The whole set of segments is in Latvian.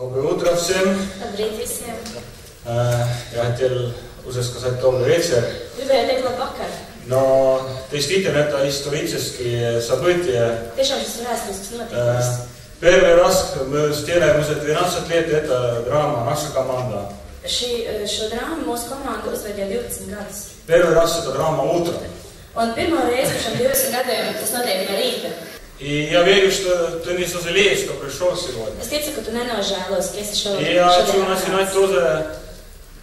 Доброе утро всем. Labrīt visiem. Я хотел уже сказать добрый вечер. Gribēju teikt labvakar. Но действительно это исторические события. Tiešām šis ir vēsturisks notikums. Первый раз мы сделаем уже 12 лет, это драма, наша команда. Šo drāmu mūsu komanda uzveidoja 12 gadus. Первый раз это драма утром. Un pirmo reizi par šiem 12 gadiem tas notiek no rīta. И я верю, что ты не сожалеешь, что пришел сегодня. Es ticu, ka tu nenožēlos, ka esi šodien. И я хочу начинать тоже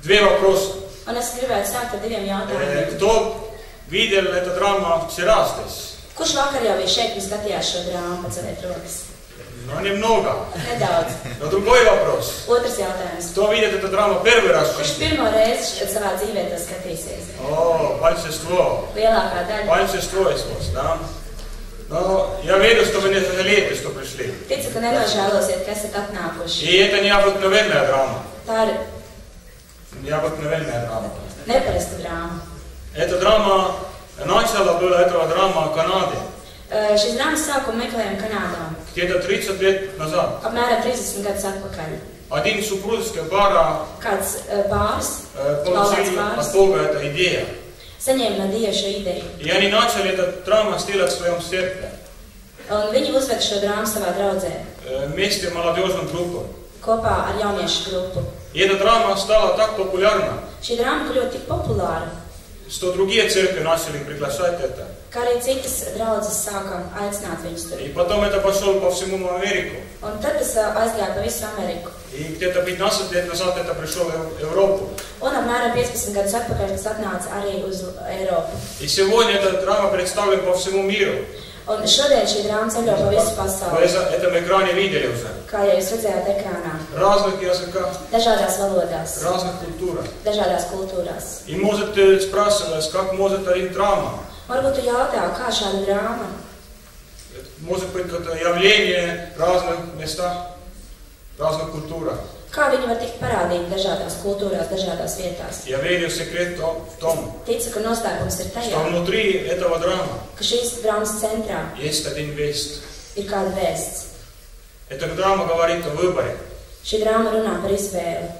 две вопроса. Un es gribētu sākt ar diviem jautājumiem. Кто видел эту драму вчера здесь? Kurš vakar jau bija šeit un skatījās šo drāmu, paceliet rokas? Ну, немного. Nedaudz. Но другой вопрос. Otrs jautājums. Кто видит эту драму первый раз? Kurš pirmo reizi savā dzīvē to skatīsies? О, большинство. Lielākā daļa. Большинство из вас, да? Но я верю, что вы не сожалеете, что пришли. Ticu, ka nenožēlosiet, ka esat atnākuši. И это необыкновенная драма. Tā ir Необыкновенная драма. neparasta drāma. Эта драма, начало было этого драма в Канаде. Šis drāmas sākumu meklējam Kanādā. Где-то 30 лет назад. Apmēram 30 gadus atpakaļ. Один супружеский пара Kāds pāris, получили от Бога эту идею. saņēma no Dieva šo ideju. И они начали эту драму сделать в своем сердце. Un viņi uzveda šo drāmu savā draudzē, Вместе с молодежной группой. kopā ar jauniešu grupu. И эта драма стала так популярна, Šī drāma kļuva tik populāra, что другие церкви начали приглашать это. ka arī citas draudzes sāka aicināt viņus tur. И потом это пошло по всему Америку. Un tad tas aizgāja pa visu Ameriku. И где-то 15 лет назад это пришло в Европу. Un apmēram 15 gadus atpakaļ tas atnāca arī uz Eiropu. И сегодня эта драма представлена по всему миру. Un šodien šī drāma ceļo pa visu Вы pasauli, этом экране видели уже. kā jau jūs redzējāt ekrānā. Разных языках, Dažādās valodās, разных культурах. dažādās kultūrās. И может ты спрашиваешь, как может быть драма? Varbūt tu jautā, kā šāda drāma? Может быть какое-то явление в разных местах, в разных культурах. Kā viņi var tikt parādīti dažādās kultūrās, dažādās vietās? Я верю, секрет в том, Ticu, ka noslēpums ir что tajā, внутри этого драма ka šīs drāmas centrā есть один весть. ir kāda vēsts. Эта драма говорит о выборе. Šī drāma runā par izvēli.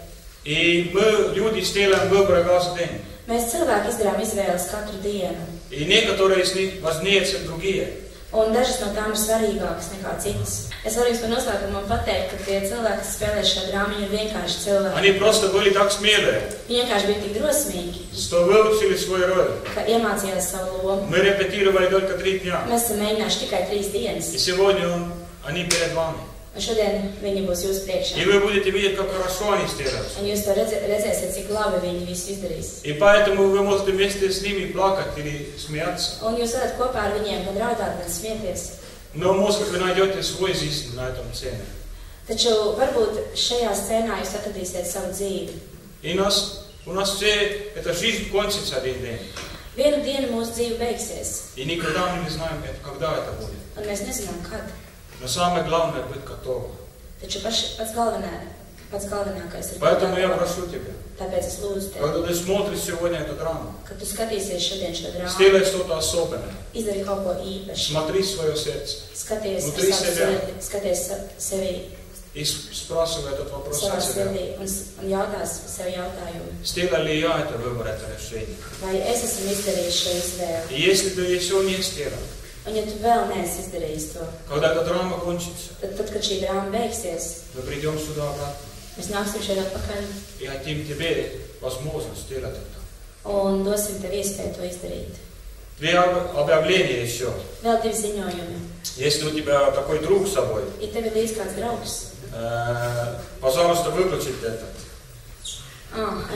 И мы, люди, сделаем выборы каждый день. Mēs cilvēki izdarām izvēles katru dienu, И некоторые из них важнее, чем другие. un dažas no tām ir svarīgākas nekā citas. Es varu jums par noslēpumu pateikt, ka tie cilvēki, kas spēlē šo drāmu, viņi ir vienkārši cilvēki. Они просто были так смелые, Viņi vienkārši bija tik drosmīgi, что выучили свою роль. ka iemācījās savu lomu. Мы репетировали только 3 дня. Mēs esam mēģinājuši tikai 3 dienas, И сегодня они перед вами. un šodien viņi būs jūsu priekšā. И вы будете видеть, как хорошо они сделают. Un jūs to redzēsiet, cik labi viņi visu izdarīs. И поэтому вы можете вместе с ними плакать или смеяться. Un jūs varat kopā ar viņiem gan raudāt, gan smieties. Но, может быть, вы найдете свою жизнь на этом сцене. Taču varbūt šajā scēnā jūs atradīsiet savu dzīvi. И у нас все эта жизнь кончится один день. Vienu dienu mūsu dzīve beigsies, И никогда мы не знаем, когда это будет. un mēs nezinām, kad. Но самое главное быть готовым. Taču pats galvenākais ir Поэтому я būt прошу тебя, gatavs. Tāpēc es lūdzu tevi, когда ты смотришь сегодня эту драму, kad tu skatīsies šodien šo drāmu, сделай что-то особенное. izdari kaut ko īpašu. Смотри в свое сердце. Skaties Nu, ar tu savu sevi- sirdi, skaties sevi И спрашивай этот вопрос savā от себя. sirdī un jautās sev jautājumu. Сделал ли я это выбор, это решение? Vai es esmu izdarījis šo izvēli? И если ты еще не сделал, Un ja tu vēl neesi izdarījis to, когда эта драма кончится, tad kad šī drāma beigsies, мы придем сюда обратно. mēs nāksim šeit atpakaļ И хотим тебе возможность сделать это. un dosim tev iespēju to izdarīt. 2 объявления еще. Vēl 2 ziņojumi. Если у тебя такой друг с собой, Ja tev ir līdz kāds draugs, пожалуйста, выключите это.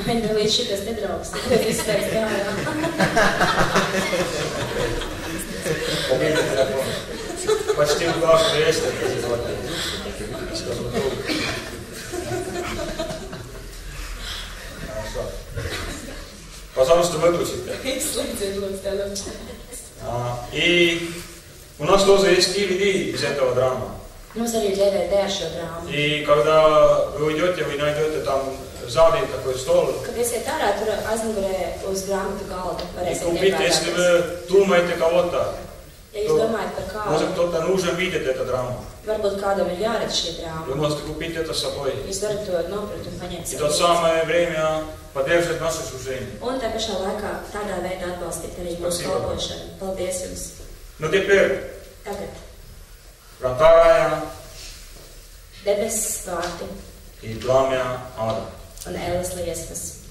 Viņam līdz šitas nedraugs, tad viss teiks gājā. Почти у каждого есть это сегодня. Скажу друг. Хорошо. Пожалуйста, выключите. Izslēdziet, lūdzu, telefonu. И у нас тоже есть DVD из этого драма. Mums arī ir DVD ar šo drāmu. И когда вы уйдете, вы найдете там сзади такой стол. Kad iesiet ārā, tur aizmugurē uz grāmatu galda И varēsiet купите, если iegādāties. вы думаете кого-то, Ja jūs domājat par kādu, Может, кто-то нужно видеть эту драму. varbūt kādam ir jāredz šī Вы drāma. можете купить это с собой. Jūs varat to nopirkt un paņemt И в то sev. самое время поддерживать наше служение. Un tā pašā laikā tādā veidā atbalstīt arī mūsu Spasība. kalpošanu. Paldies jums! Но теперь Tagad врата рая debesis vārti и пламя ада. un ēlas liesmas.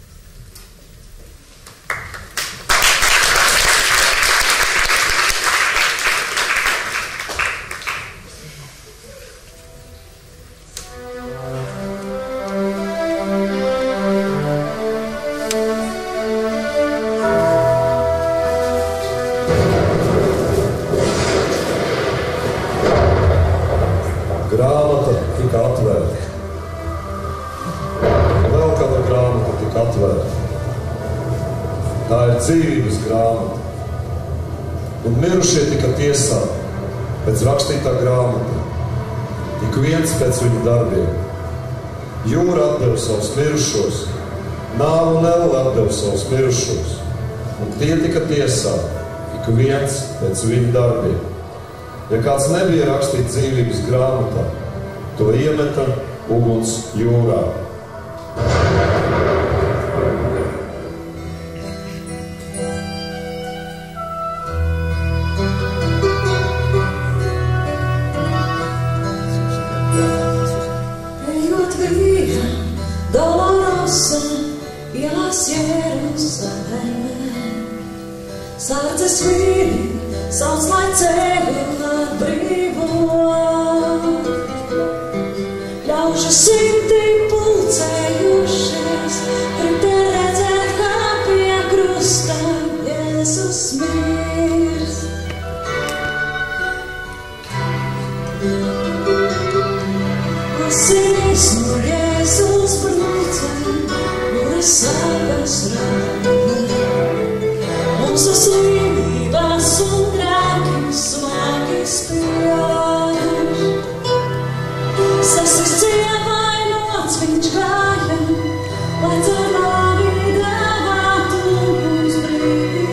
Grāmata tika atvērta. Vēl kāda grāmata tika atvērta. Tā ir dzīvības grāmata. Un mirušie tika tiesāti pēc rakstītā grāmata. Ik viens pēc viņa darbiem. Jūra atdeva savus mirušos, nāve un elle atdeva savus mirušos. Un tie tika tiesāti, ik viens pēc viņa darbiem. Ja kāds nebija rakstīts dzīvības grāmatā, to iemeta uguns jūrā. Ejot vīra, Dolorosa, ielās Jeruzalemē. Sardzes vīri, sauc lai ceļu atbrīvo. Ļaužu simti pulcējušies, grib te redzēt, kā pie krusta Jēzus mirs. Asinis no Jēzus brūcēm, kuras sāpes rāda. Mūsu slimības un grēki smagi spiež. Sasvis cievainots viņš gāja, lai caur nāvi dāvātu mums brīvību.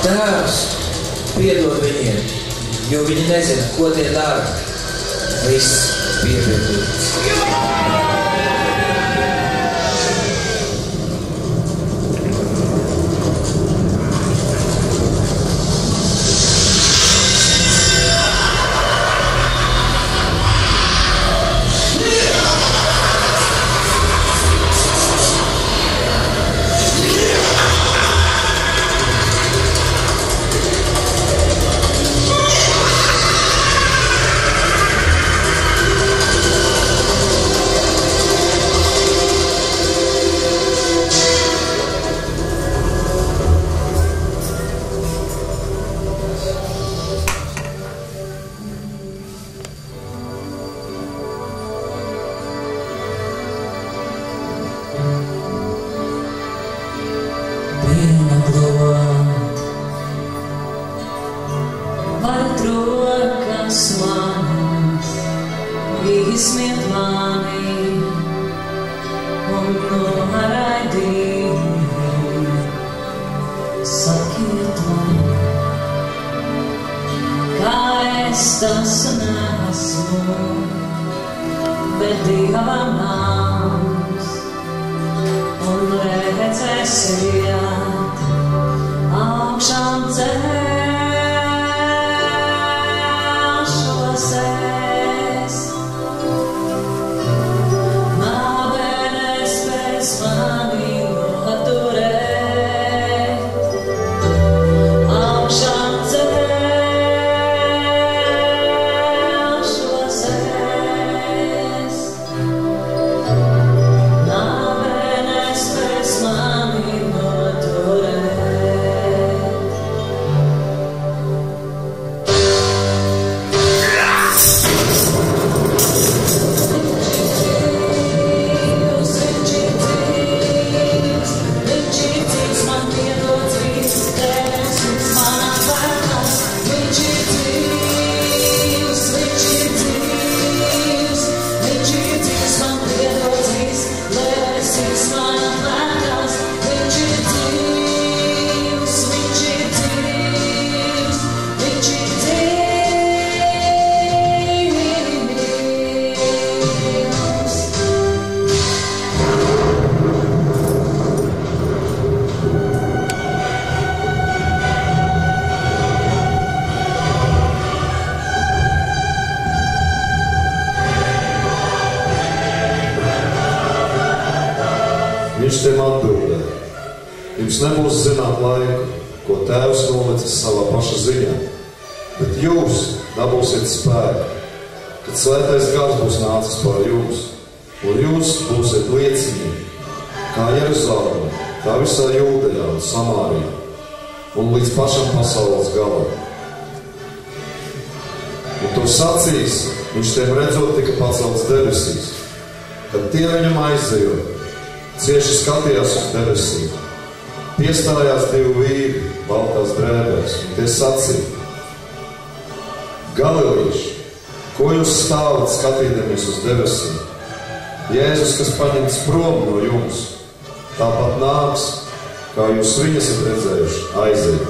Tēvs, piedod viņiem, jo viņi nezina, ko tie dara. Viss piepildīts. sakiet man, kā es tas neesmu, bet Dieva nāms, un redzēsiet augšām celšos es. Nāve nespēs mani noturēt, augšām celšos es. Nāve nespēs mani noturēt. Viņš ir dzīvs, man piedots viss, debesīs manā vērtās. Viņš ir dzīvs, man piedots viss, debesīs manā vērtās. Viņš ir dzīvs, Viņš tiem atbildē: jums nebūs zināt laiku, ko Tēvs nolicis savā paša ziņā, bet jūs dabūsiet spēku, kad Svētais Gars būs nācis pār jums, un jūs būsiet liecinieki, kā Jeruzalemē, tā visā Jūdejā un Samārijā, un līdz pašam pasaules galam. Un to sacīs, viņš tiem redzot tika pacelts debesīs, kad tie viņam aizejot, cieši skatījās uz debesīm. Piestājās divi vīri baltās drēbēs, un tie sacīja: Galilīši, ko jūs stāvat skatīdamies uz debesīm? Jēzus, kas paņemts prom no jums, tāpat nāks, kā jūs viņu esat redzējuši, aiziet.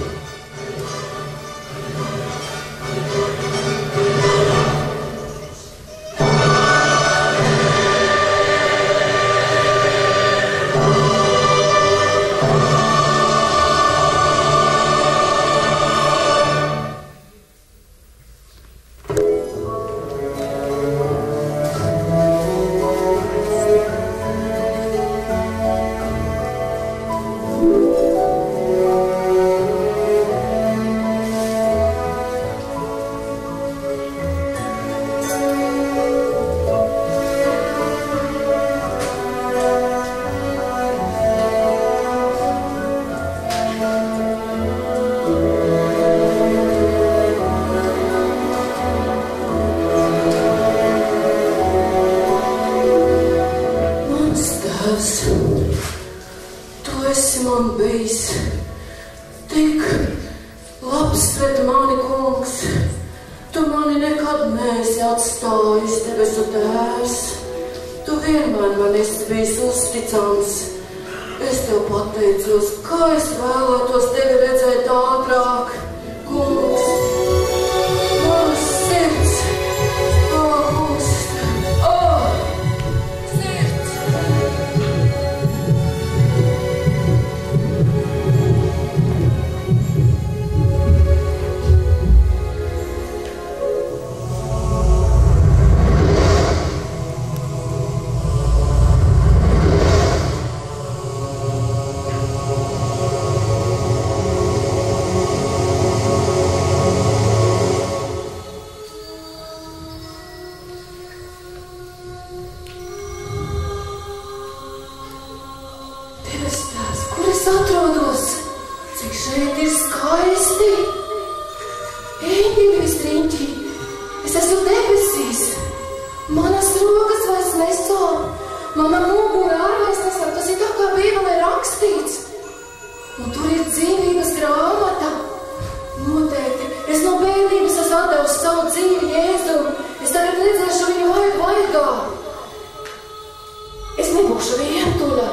Es nebūšu vientuļa.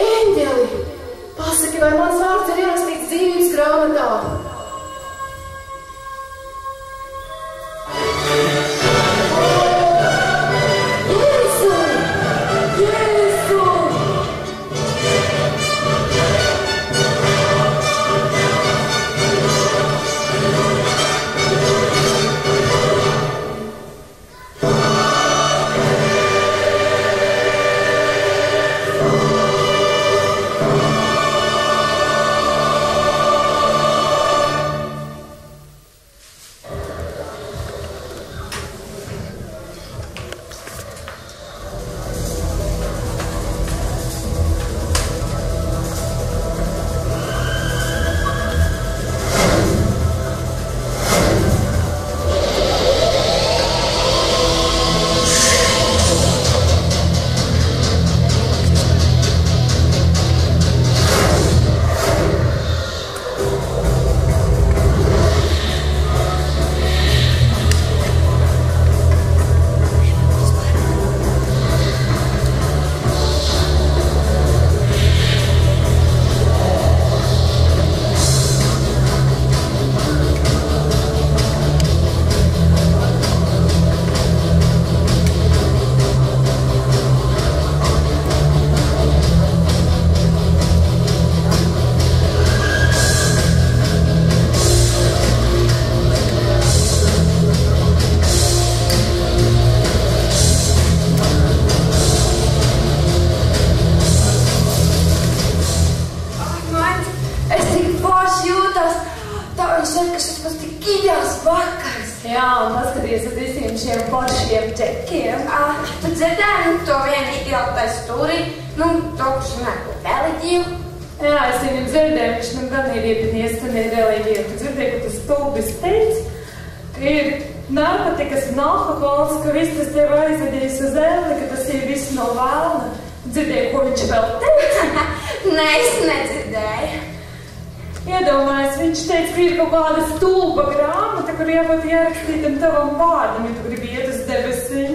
Eņģeli, pasaki vai mans vārds ir ierakstīts dzīvības grāmatā? Jā, un paskaties uz visiem šiem foršiem čekiem. Tu dzirdēji to vienu idiotais stūri, to, kurš runā par reliģiju? Jā, es viņu dzirdēju, viņš man gan ir iepinies, ka ne reliģija. Tu dzirdēji, ka tas stulbis teica, ka ir narkotikas un alkohols, ka viss tas tev aizvedīs uz elli, ka tas ir viss no vēlna. Dzirdēji, ko viņš vēl teica? Nē, es nedzirdēju. Iedomājies, viņš teica, ka ir kaut kāda stulba grāmata, kur jābūt ierakstītam tavam vārdam, ja tu gribi iet uz debesīm.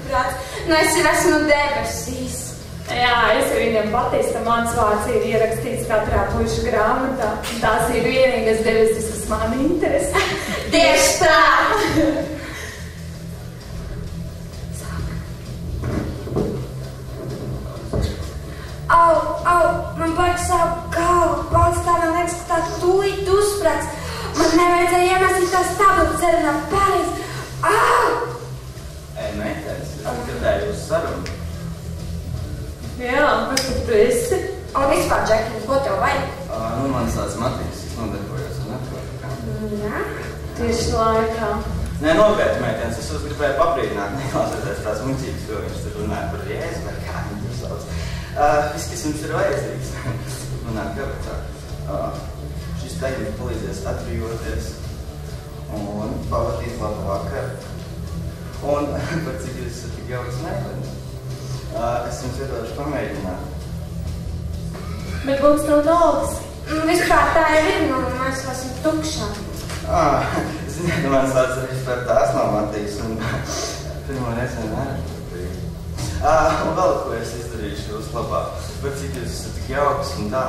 Prāts, es jau esmu debesīs. Jā, es viņam pateicu, ka mans vārds ir ierakstīts katrā puiša grāmatā. Tās ir vienīgas debesis, kas mani interesē. Tieši tā! Au, man baigi sāp galva, pats tā man liekas, ka tā tūlīt uzsprāts. Man nevajadzēja iemestīt tās tabletes dzerinā pareizi. Au! Ei, meitenes, es dzirdēju uz sarunu. Jā, kas tu esi? Un vispār, Džekini, ko tev vajag? Man tāds Matīs, es nodarbojos ar narkotikām. Jā? Tieši laikā. Nē, nopietni, meitenes, es jūs gribēju pabrīdināt, neklausieties tās muļķības, ko viņš tur runāja par Jēzu, vai kā viņi tur sauc. Viss, kas jums ir vajadzīgs, manā kabatā. Šis teikums palīdzēs atbrīvoties un pavadīt labu vakaru. Un par cik jūs esat tik jauks meitenes, es jums iedošu pamēģināt. Bet mums nav naudas. Vispār tā jau ir, mēs esam tukšā. Ziniet, man sāc arī par tās nav Matīs, un pirmo reizi nevaru. Un vēl, ko es izdarīšu jūs labā, par cik jūs esat tik jauks un tā.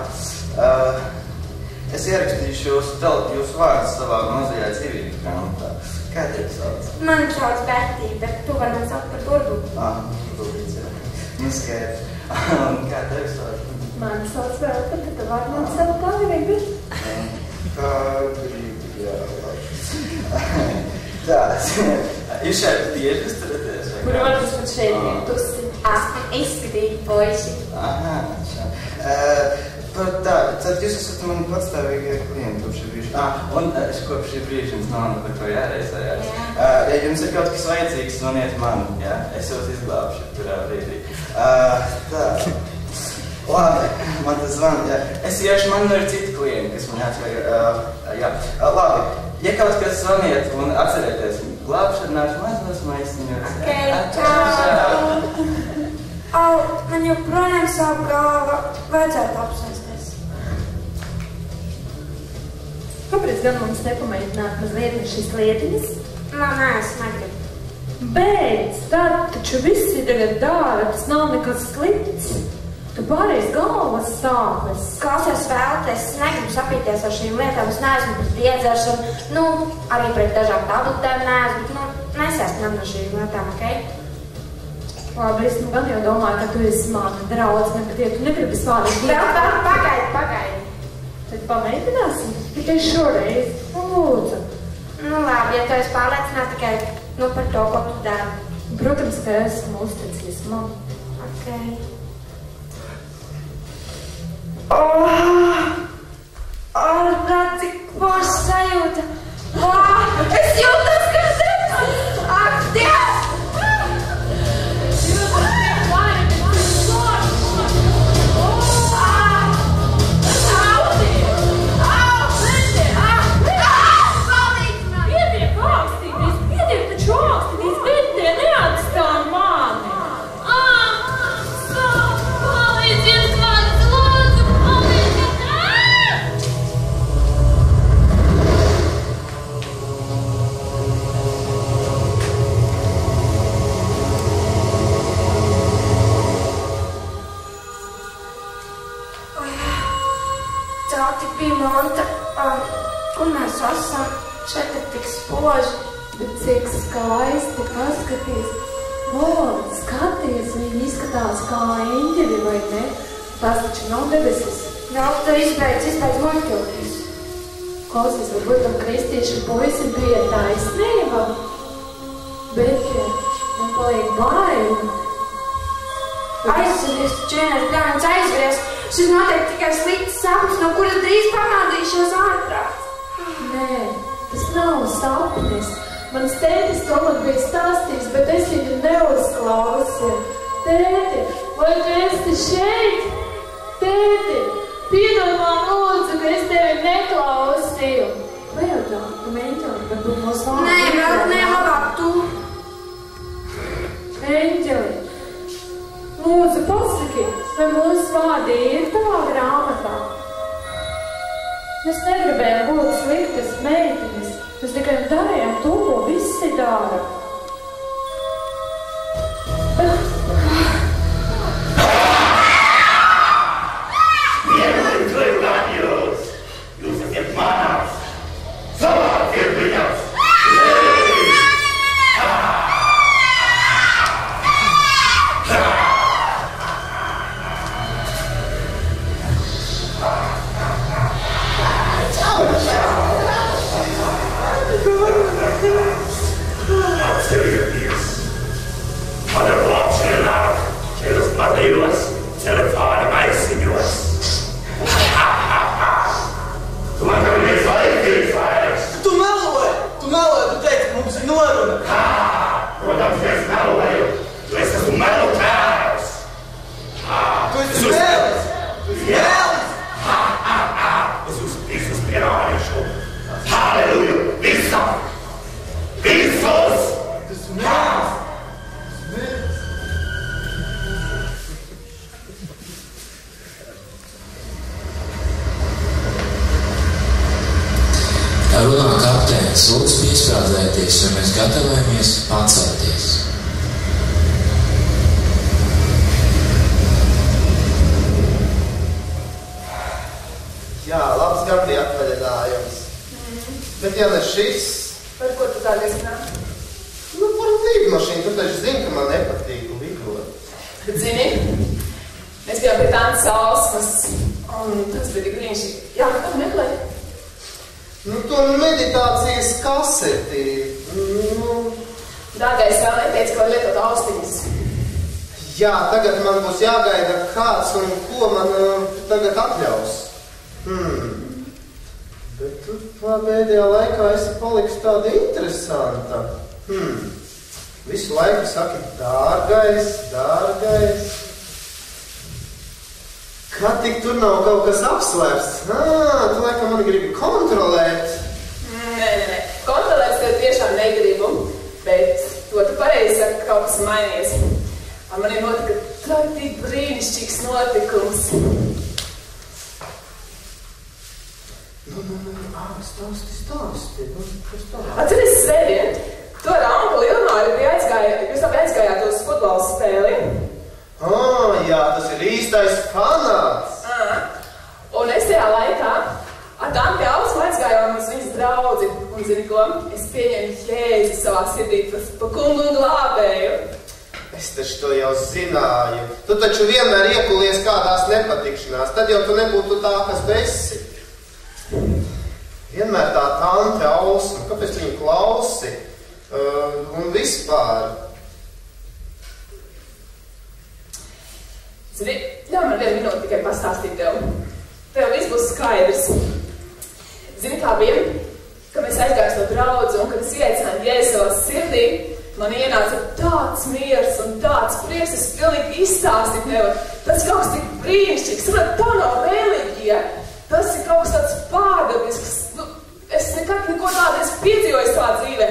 Es ierakstīšu jūsu vārdus savā mazajā dzīvības grāmatā. Kā tev sauc? Mani sauc Betī, bet tu vari man saukt par Burbu. Burbuļs, jā. Skaidrs. Un kā tev sauc? Mani sauc Velta, bet tu vari man saukt kā gribi. Kā gribi, jā, labi. Tā, jūs šeit tieši uzturaties? Protams, man šeit ir tusi. Esmu izskatīgi puiši. Aha, šā. Tad jūs esat mani patstāvīgie klienti kopš šī brīža. Un kopš šī brīža jums nav par ko jāreizējās. Ja jums ir kaut kas vajadzīgs, zvaniet man, jā? Es jūs izglābšu kurā brīdī. Tā. Labi, man tas zvan, jā. Es iešu, man ir citi klienti, kas man jāatvēr. Jā. Labi, ja kaut kas zvaniet un atcerieties, glābšanās mazos maisiņos. Čau! Man joprojām sāp galva. Vajadzētu apsēsties. Kāpēc gan mums nepamēģināt mazliet šīs lietiņas? Nē, es negribu. Beidz, tad taču visi tagad dara, tas nav nekas slikts. Tu pārējais galvas sāpes. Klausies vēlties, es negribu sapīties ar šīm lietām, es neesmu pret iedzeršanu, arī pret dažām tabletēm neesmu, bet, nesēst ņem no šīm lietām, ok? Labi, es gan jau domāju, ka tu esi smalka draudzene, bet ja tu negribi svādīt... Pagaidi. Tad pamēģināsim, tikai šoreiz, lūdzu. Labi, ja tu esi pārliecināts tikai, par to, ko tu dari. Protams, ka esmu uzticies man. Ok. Cik forša sajūta. Es jūtos, ka ak, Dievs! Kur mēs esam? Šeit ir tik spoži. Bet cik skaisti, paskaties. Skaties, viņi izskatās kā eņģeļi, vai ne? Tās taču nav debesis. Jā, tu izbeidz muļķoties. Klausies, varbūt tam kristiešu puisim bija taisnība. Bet, ja man paliek baili. Aizsimies, taču vienais grāmatas aizgriezt. Šis noteikti tikai slikts sapnis, no kuras drīz pamādīšos ārprāt. Nē, tas nav sapnis. Mans tētis to man bija stāstījis, bet es viņu neuzklausīju. Tēti, vai tu esi šeit? Tēti, piedod man lūdzu, ka es tevi neklausīju. Vai jau tā, tu mēģināji, varbūt mūs vārdi? Nē, labāk tu. Eņģeli, lūdzu pasaki, vai mūsu vārdi ir tavā grāmatā? Mēs negribējām būt sliktas meitenes. Mēs tikai darījām to, ko visi dara. Vienlīdzīgāk jūs esat manās, savāciet viņas! Atcerieties, man ir lāpšanā, čeļus madījos, telefāna maisiņos. Tu man jau neizvairīties vairs. Tu meloji, tu teici, ka mums ir noruna. Protams, es meloju, jo es esmu melu tēvs. Tu esi mēlis! Tu esi mēlis! Es jūs visus pierādīšu. Halleluja! Visam! Visus! Tu esi mēlis! Runā kapteinis, lūdzu piespēlēties, jo mēs gatavojamies pacelties. Jā, labs gardī atvaļinājums. Bet ja ne šis... Par ko tu tā nezināt? Par līdmašīnu, tu taču zini, ka man nepatīk lidot. Zini, mēs bijām pie tādas sausmas, un tas bija tik brīnišķīgi. Jā, kā tu meklē? To meditācijas kaseti. Dārgais vēl neteica, ka var lietot austiņas. Jā, tagad man būs jāgaida kāds un ko man tagad atļaus. Bet tu pēdējā laikā esi paliks tāda interesanta. Visu laiku saki, dārgais. Kad tik tur nav kaut kas apslēpts? Tu laikam mani gribi kontrolēt. Nē. Kontrolēt tev tiešām negribu, bet to tu pareizi saki, ka kaut kas mainījies. Man ir notika tā tik brīnišķīgs notikums. Stāsti. Atceries svētdien, tu ar Ankuli Ilmāri jūs abi aizgājāt uz futbola spēli. Jā, tas ir īstais fanāts. Un es tajā laikā ar tanti Ausu aizgājām uz viņas draudzi. Un zini ko? Es pieņēmu Jēzu savā sirdī pa kungu un glābēju. Es taču to jau zināju. Tu taču vienmēr iekulies kādās nepatikšanās. Tad jau tu nebūtu tā, kas tu esi. Vienmēr tā tante Ausu. Kāpēc viņu klausi? Un vispār. Zini, ļauj man 1 minūti tikai pastāstīt tev. Tev viss būs skaidrs. Zini, kā bija, ka mēs aizgājām no draudzi un kad es ieaicināju Jēzu savā sirdī, man ienāca tāds miers un tāds prieks, es pilnīgi izstāstīt nevaru. Tas ir kaut kas tik brīnišķīgs. Tā nav reliģija. Tas ir kaut kas tāds pārdabisks. Es nekad neko tādu esmu piedzīvojis savā dzīvē.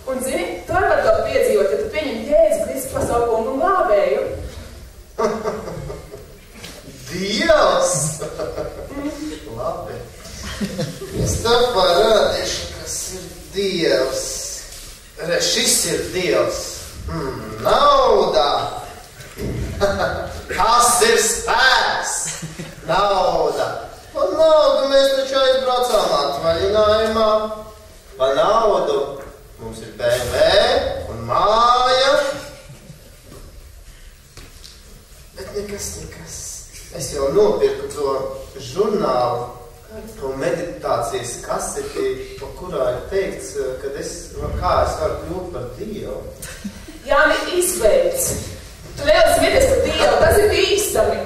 Un zini, tu arī var to piedzīvot, ja tu pieņem Jēzu Kristu par savu kungu un glābēju. Dievs! Labi. Es tev parādīšu, kas ir Dievs. Šis ir Dievs. Nauda. Kas ir spēks? Nauda. Pa naudu mēs taču aizbraucām atvaļinājumā. Pa naudu mums ir BMW un māja. Bet nekas. Es jau nopirku to žurnālu, to meditācijas kaseti, pa kurā ir teikts, kad kā es varu kļūt par Dievu. Jāni, izbeidz. Tu nevar smieties par Dievu, tas ir bīstami.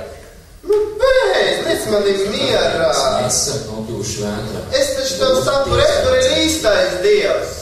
Beidz, liec mani mierā. Es nesam nokļuvuši vētrā. Es taču tev saku, tur ir īstais Dievs.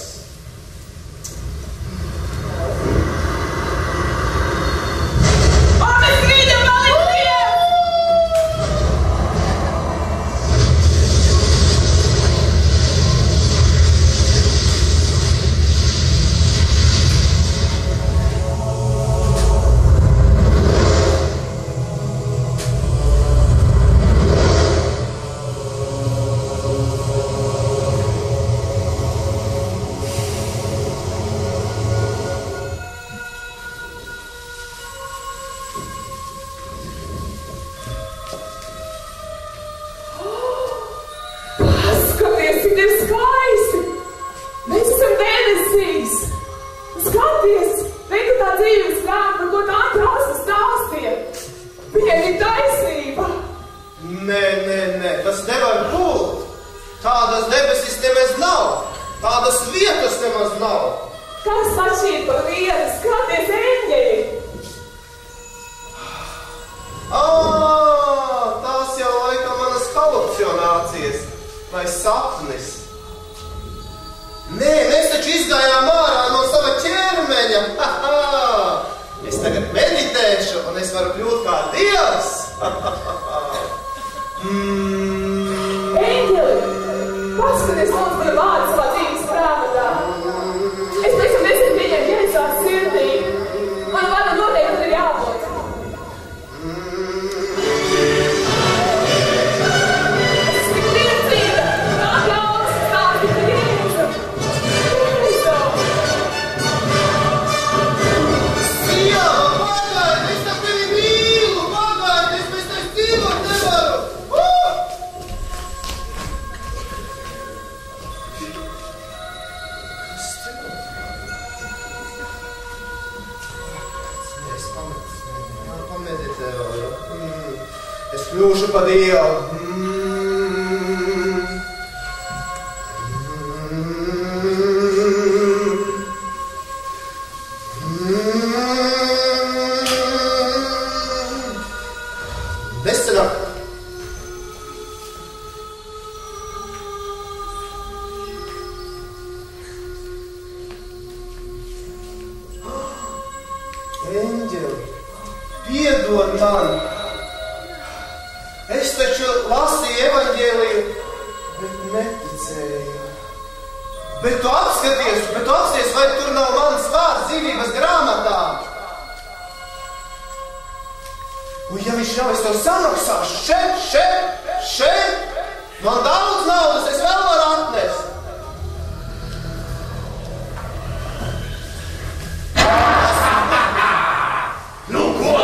Nu ko?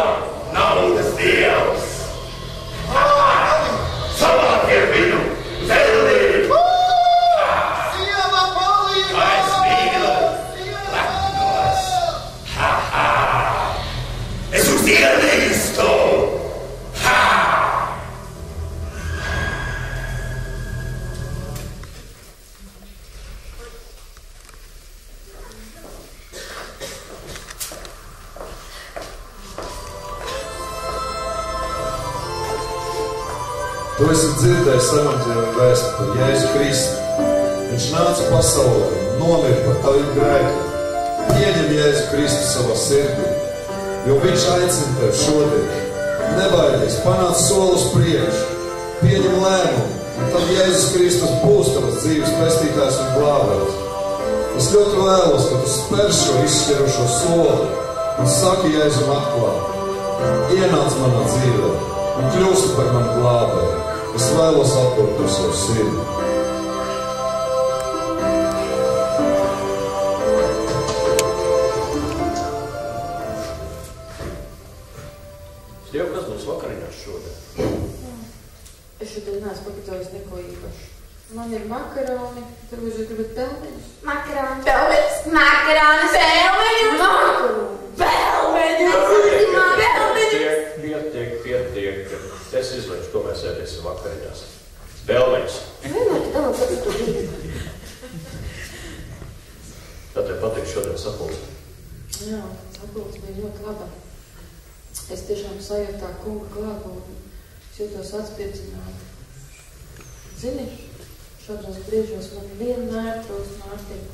Nav Tu esi dzirdējis evaņģēliju vēstu par Jēzu Kristu. Viņš nāca pasaulē un nomira par taviem grēkiem. Pieņem Jēzu Kristu savā sirdī, jo viņš aicina tevi šodien. Nebaidies, panāc soli uz priekšu, pieņem lēmumu, un tad Jēzus Kristus būs tavas dzīves pestītājs un glābējs. Es ļoti vēlos, ka tu spēr šo izšķirošo soli un saki Jēzum atklāt. Ienāc manā dzīvē un kļūsti par manu glābēju. Es vēlos atpūt par savu sirdi. Siev, kas būs vakariņās šodien? Es šodien neesmu pagatavojis neko īpašu. Man ir makaroni, tur jūs gribat pelmeņus? Makaroni, pelmeņus, makaroni, pelmeņus, makaroni, Pietiek. Es izlaišu, ko mēs ēdīsim vakariņās. Pelmeņus. Kā tev patīk šodien sapulce? Jā, sapulce bija ļoti laba. Es tiešām sajūtu tā kunga klātbūtni. Es jūtos atspirdzināta. Zini, šādos brīžos man vienmēr trūkst Mārtiņa.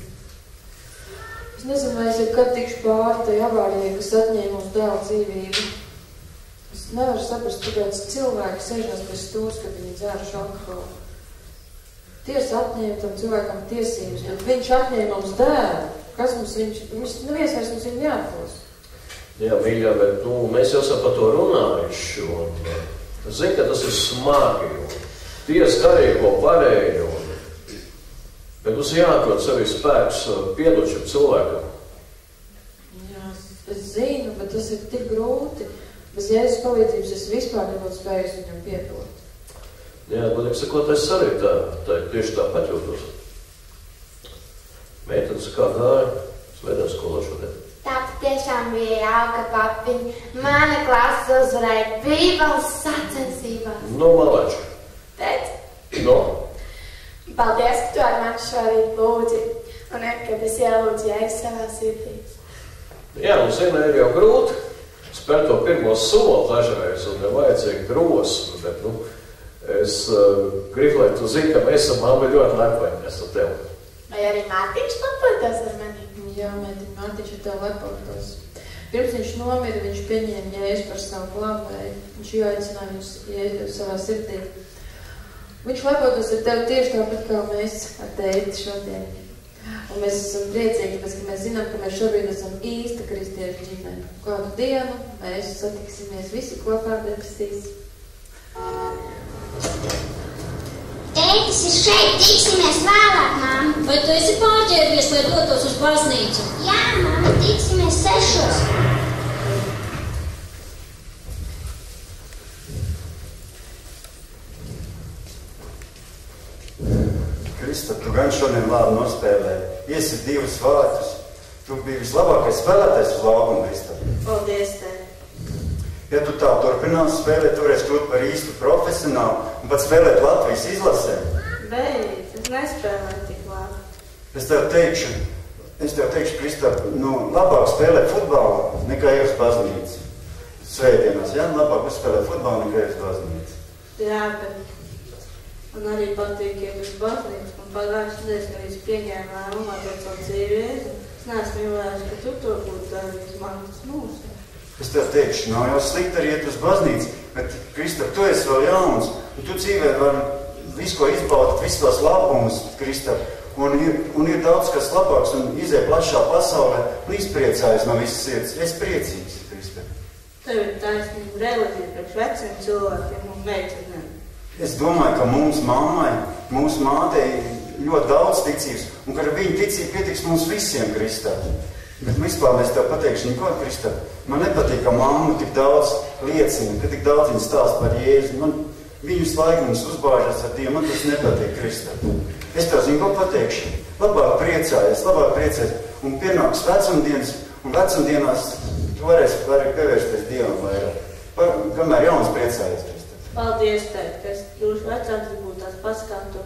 Es nezinu, vai es jebkad tikšu pāri tai avārijai, kas atņēma mūsu dēla dzīvību. Es nevaru saprast, kāpēc cilvēki sēžās pie stūras, kad viņi dzēruši alkoholu. Tiesa atņēma tam cilvēkam tiesības, bet viņš atņēma mums dēlu. Kas mums viņš neviens vairs mums viņu neatdos. Jā, mīļā, bet mēs jau esam par to runājuši. Es zinu, ka tas ir smagi. Tiesa darīja ko pareizi. Bet mums jāatrod sevi spēks piedot šim cilvēkam. Jā, es zinu, bet tas ir tik grūti. Bez Jēzus palīdzības es vispār nebūtu spējis viņam piedot. Jā, godīgi sakot, es arī tā tieši tāpat jūtos. Meitenes, kā gāja svētdienas skolā šodien? Tā tiešām bija jauka, papiņa. Mana klase uzvarēja Bībeles sacensībās. Malači. Teic? Paldies, ka tu ar mani šorīt lūdzi. Un kad es ielūdzu Jēzu savā sirdī. Jā, un zina, ir jau grūti spērt to pirmo soli dažreiz, un ir vajadzīgi drosmi, bet, es gribu, lai tu zini, ka mēs esam mamma ļoti lepojamies ar tevi. Vai arī Mārtiņš lepojas ar mani? Jā, Mārtiņš ar tevi lepojas. Pirms viņš nomira, viņš pieņēma Jēzu par savu glābēju. Viņš ieaicināja Jēzu savā sirdī. Viņš lepojas ar tevi tieši tāpat, kā mēs ar tevi šodien. Un mēs esam priecīgi, ka mēs zinām, ka mēs šobrīd esam īsta kristiešu ģimene. Kādu dienu mēs satiksimies visi kopā debesīs. Tētis ir šeit, tiksimies vēlāk, mamma. Vai tu esi pārģērbies, lai dotos uz baznīcu? Jā, mamma, tiksimies 6. Krista, tu gan šodien labi nospēlēji. Iesi 2 vārtus. Tu biji vislabākais spēlētājs uz laukuma, Krista. Paldies, tēti. Ja tu tā turpinās spēlēt, tu varēsi kļūt par īstu profesionālu un pat spēlēt Latvijas izlasē. Beidz, es nespēlēju tik labi. Es tev teikšu, Krista, labāk spēlēt futbolu nekā iet uz baznīcu. Svētdienās, jā? Labāk uzspēlēt futbolu nekā iet uz baznīcu. Jā, bet man arī patīk iet uz baznīcu. Man pagājušas nedēļas, kad es pieņēmu lēmumu atdot savu dzīvi. Es neesmu mīlējis, ka tu to būtu darījis. Man tas mūsu. Es tev teikšu, nav jau slikti arī iet uz baznīcu, bet, Kristap, tu esi vēl jauns, un tu dzīvē vari visu, ko izbaudīt, visu tos labumus, Kristap, un ir daudz kas labāks, un iziet plašā pasaulē, un izpriecājas no visas sirds. Es priecīgs, Kristap. Tev ir taisnība reliģija priekš veciem cilvēkiem un meitenēm. Es domāju, ka mums mammai, mūsu mātei ļoti daudz ticības, un ka ar viņu ticību pietiks mums visiem, Kristap. Bet vispār es tev pateikšu, neko, Kristap, man nepatīk, ka mamma tik daudz liecina, ka tik daudz viņa stāsta par Jēzu. Viņus laiku mums uzbāžas ar Dievu, man tas nepatīk, Kristap. Es tev zinu, ko pateikšu. Labāk priecājies, un pienāks vecumdienas, un vecumdienās tu varēsi pievērsties Dievam vairāk. Kamēr jauns priecājies, Kristap. Paldies, tēt, ka es kļūšu vecāks, būtu tās pats kā tu.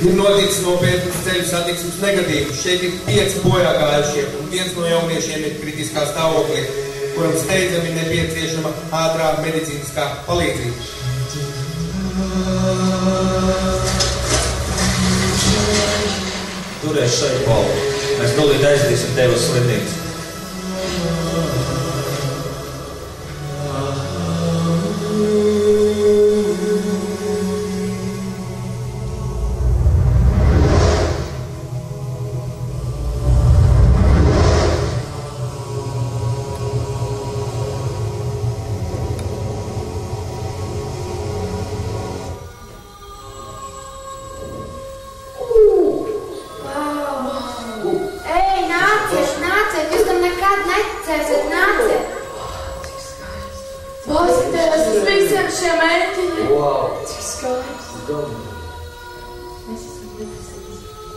Ir noticis nopietnas ceļu satiksmes negadījums. Šeit ir 5 bojāgājušie, un viens no jauniešiem ir kritiskā stāvoklī, kuram steidzami nepieciešama ātrā medicīniskā palīdzība. Turies šeit, Paul. Mēs tūlīt aizdīsim tevi uz slimnīcu.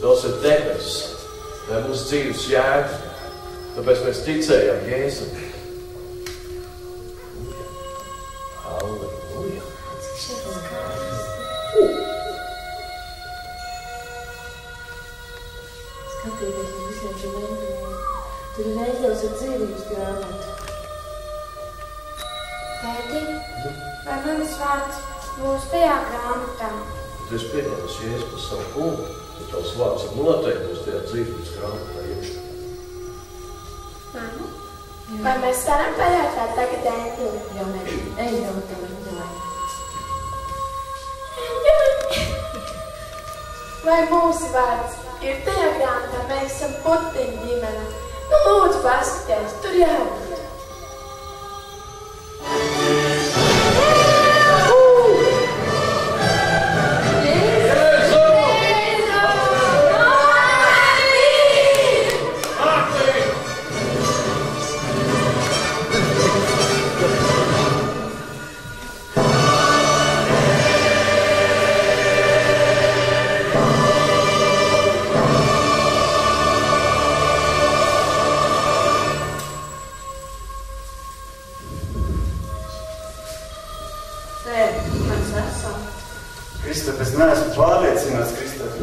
Tas ir debesis, tā ir mūsu dzīves jēga, tāpēc mēs ticējam Jēzum. Halleluja! Skatieties uz visiem šiem eņģeļiem. Tur ir eņģelis ar dzīvības grāmatu. Tēti, vai manis vārds būs tajā grāmatā? Tu esi pieņēmis Jēzu par savu kungu, tad tavs vārds ir noteikti būs tajā dzīvības grāmatā iekšā. Vai mēs varam pajautāt tagad eņģeli? Jā, nē, eņģeli tev eņģelē. Vai mūsu vārds ir tajā grāmatā? Mēs esam Putiņu ģimene. Nu, lūdzu, paskaties, tur jābūt. Kristap, es neesmu pārliecināts, Kristap,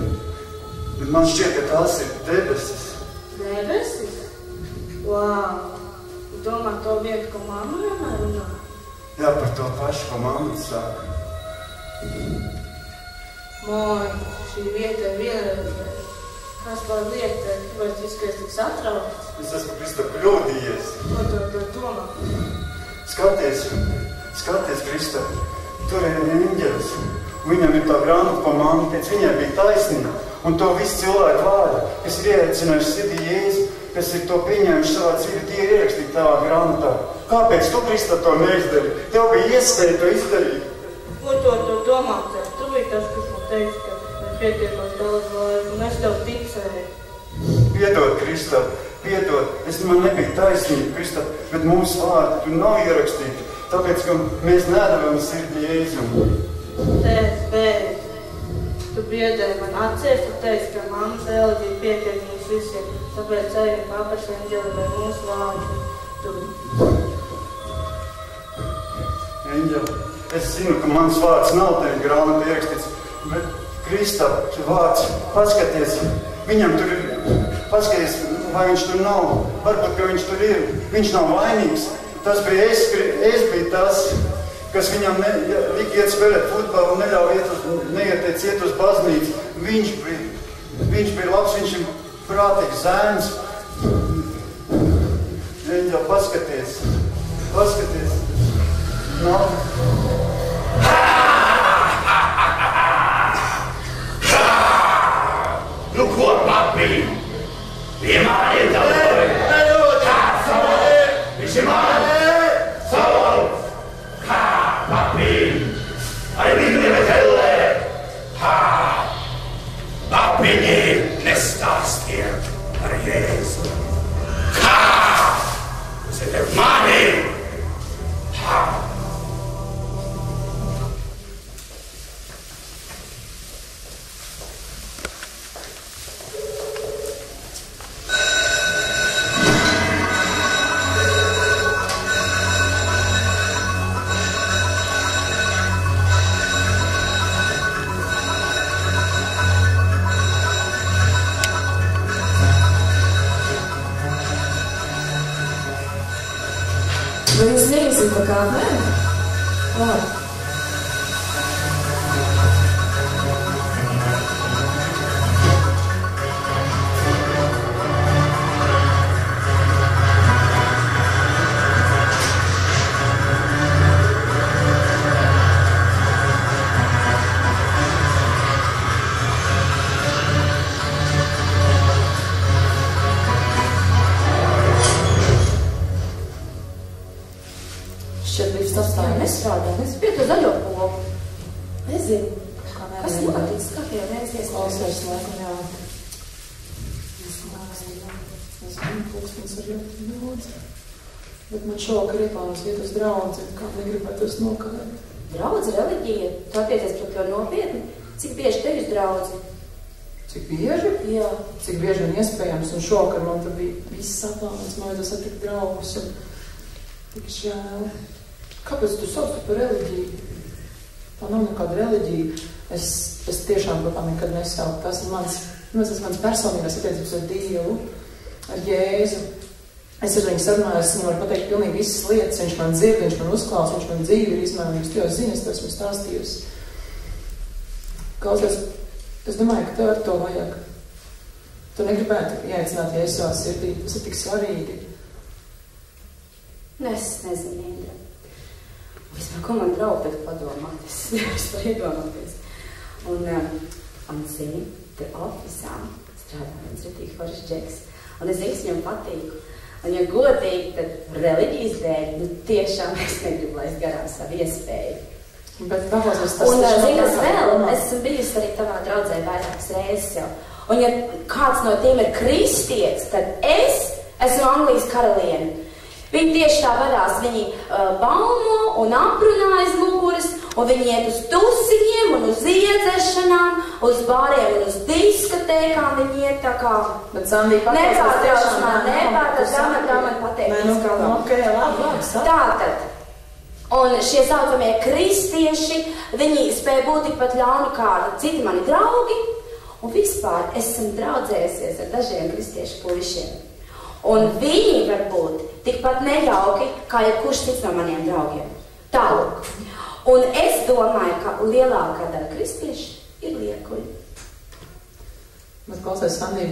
bet man šķiet, ka tās ir debesis. Debesis? Wow! Domā to vietu, ko mamma vienmēr runā? Jā, par to pašu, ko mamma saka. Moj, šī vieta ir vienreizēja. Kas par lietu, vai tu izskaties tik satraukts? Es esmu, Kristap, kļūdījies. Ko tu domā? Skaties, Kristap, tur ir eņģelis. Viņam ir tā grāmata, ko mamma teica, viņai bija taisnība. Un to visu cilvēku vārdu, kas ir ieaicinājuši sirdī Jēzu, kas ir to pieņēmuši savā dzīvi, tie ir ierakstīti tavā grāmatā. Kāpēc tu, Kristap, to neizdarīji? Tev bija iespēja to izdarīt. Ko tu domā, Tēvs? Tu biji tas, kas man teica, ka pietiekos daudz laika, un es tev ticēju. Piedod, Kristap, piedod. Man nebija taisnība, Kristap, bet mūsu vārdi tur nav ierakstīti, tāpēc, ka mēs nedevam sirdī Jēzum. Tēvs, beidz. Tu biedēji man atcies, tu teici, ka mammas reliģija pietiek mums visiem, tāpēc ejam papraši eņģeli vai mūsu vārdu. Eņģeli, es zinu, ka mans vārds nav tevi grāmatā ierakstīts, bet Kristap, vārds, paskaties, viņam tur ir, paskaties, vai viņš tur nav, varbūt, ka viņš tur ir, viņš nav vainīgs. Tas bija es biju tas, kas viņam lika iet spēlēt futbolu un neieteic iet uz baznīcu. Viņš bija labs, viņš ir prātīgs zēns. Eņģeli, paskaties. Nav. Nu, ko, papi? Pie mani, tavai! Visi mani! Savu! Kā papiņi! Ai viņi vetellē! Kā papiņi nestāstiet par Jēzu! Kā! Tas ir mani! Kā! Vai jūs neiesim pa kāpēm? Labi. Nestrādā. Es biju to zaļo pogu. Nezinu. Kas noticis? Kā tie reizies? Klausēs laikam, jā. Es zinu, pulkstens ir ļoti daudz. Bet man šovakar ieplānos iet uz draudzi, kā negribētu es nokavēt. Draudzi, reliģija? Tu attiecies pret to nopietni? Cik bieži tev uz draudzi? Cik bieži? Jā. Cik bieži un iespējams. Un šovakar man tur bija viss saplānots, man vajadzēs satikt draugus un tik žēl. Kāpēc tu sauc par reliģiju? Tā nav nekāda reliģija. Es tiešām par tā nekad nesaucu. Tas ir mans personīgās attiecības ar Dievu, ar Jēzu. Es ar viņu sarunāju, es viņu varu pateikt pilnīgi visas lietas. Viņš man dzird, viņš man uzklausa, viņš man dzīvi ir izmainījis. Tu jau zini, es to esmu stāstījusi. Klausies, es domāju, ka tev ar to vajag. Tu negribētu ieaicināt Jēzu savā sirdī. Tas ir tik svarīgi. Es nezinu, Indra. Vispār, ko man draugi tagad padomāt, es nevaru iedomāties. Un zini, te ofisām strādā viens ritīgi foršs džeks. Un es zinu, ka viņam patīku. Un, ja godīgi, tad reliģijas dēļ, tiešām es negribu laist garām savu iespēju. Bet paklausās tas un, zini, es esmu bijusi arī tavā draudzē vairākas reizes jau. Un, ja kāds no tiem ir kristietis, tad es esmu Anglijas karaliene. Viņi tieši tā vadās, viņi baumo un aprunā aiz muguras, un viņi iet uz tusiņiem un uz iedzeršanām, uz bāriem un uz diskotēkām, viņi iet tā kā... Bet Sandī nepārtrauc man pateikt. Tātad, un šie saucamie kristieši, viņi spēja būt tikpat ļauni kā citi mani draugi, un vispār esmu draudzējusies ar dažiem kristiešu puišiem. Un viņi var būt tikpat nejauki, kā jebkurš cits no maniem draugiem. Tālūk. Un es domāju, ka lielākā daļa kristieši ir liekuļi. Bet klausies, Sandī,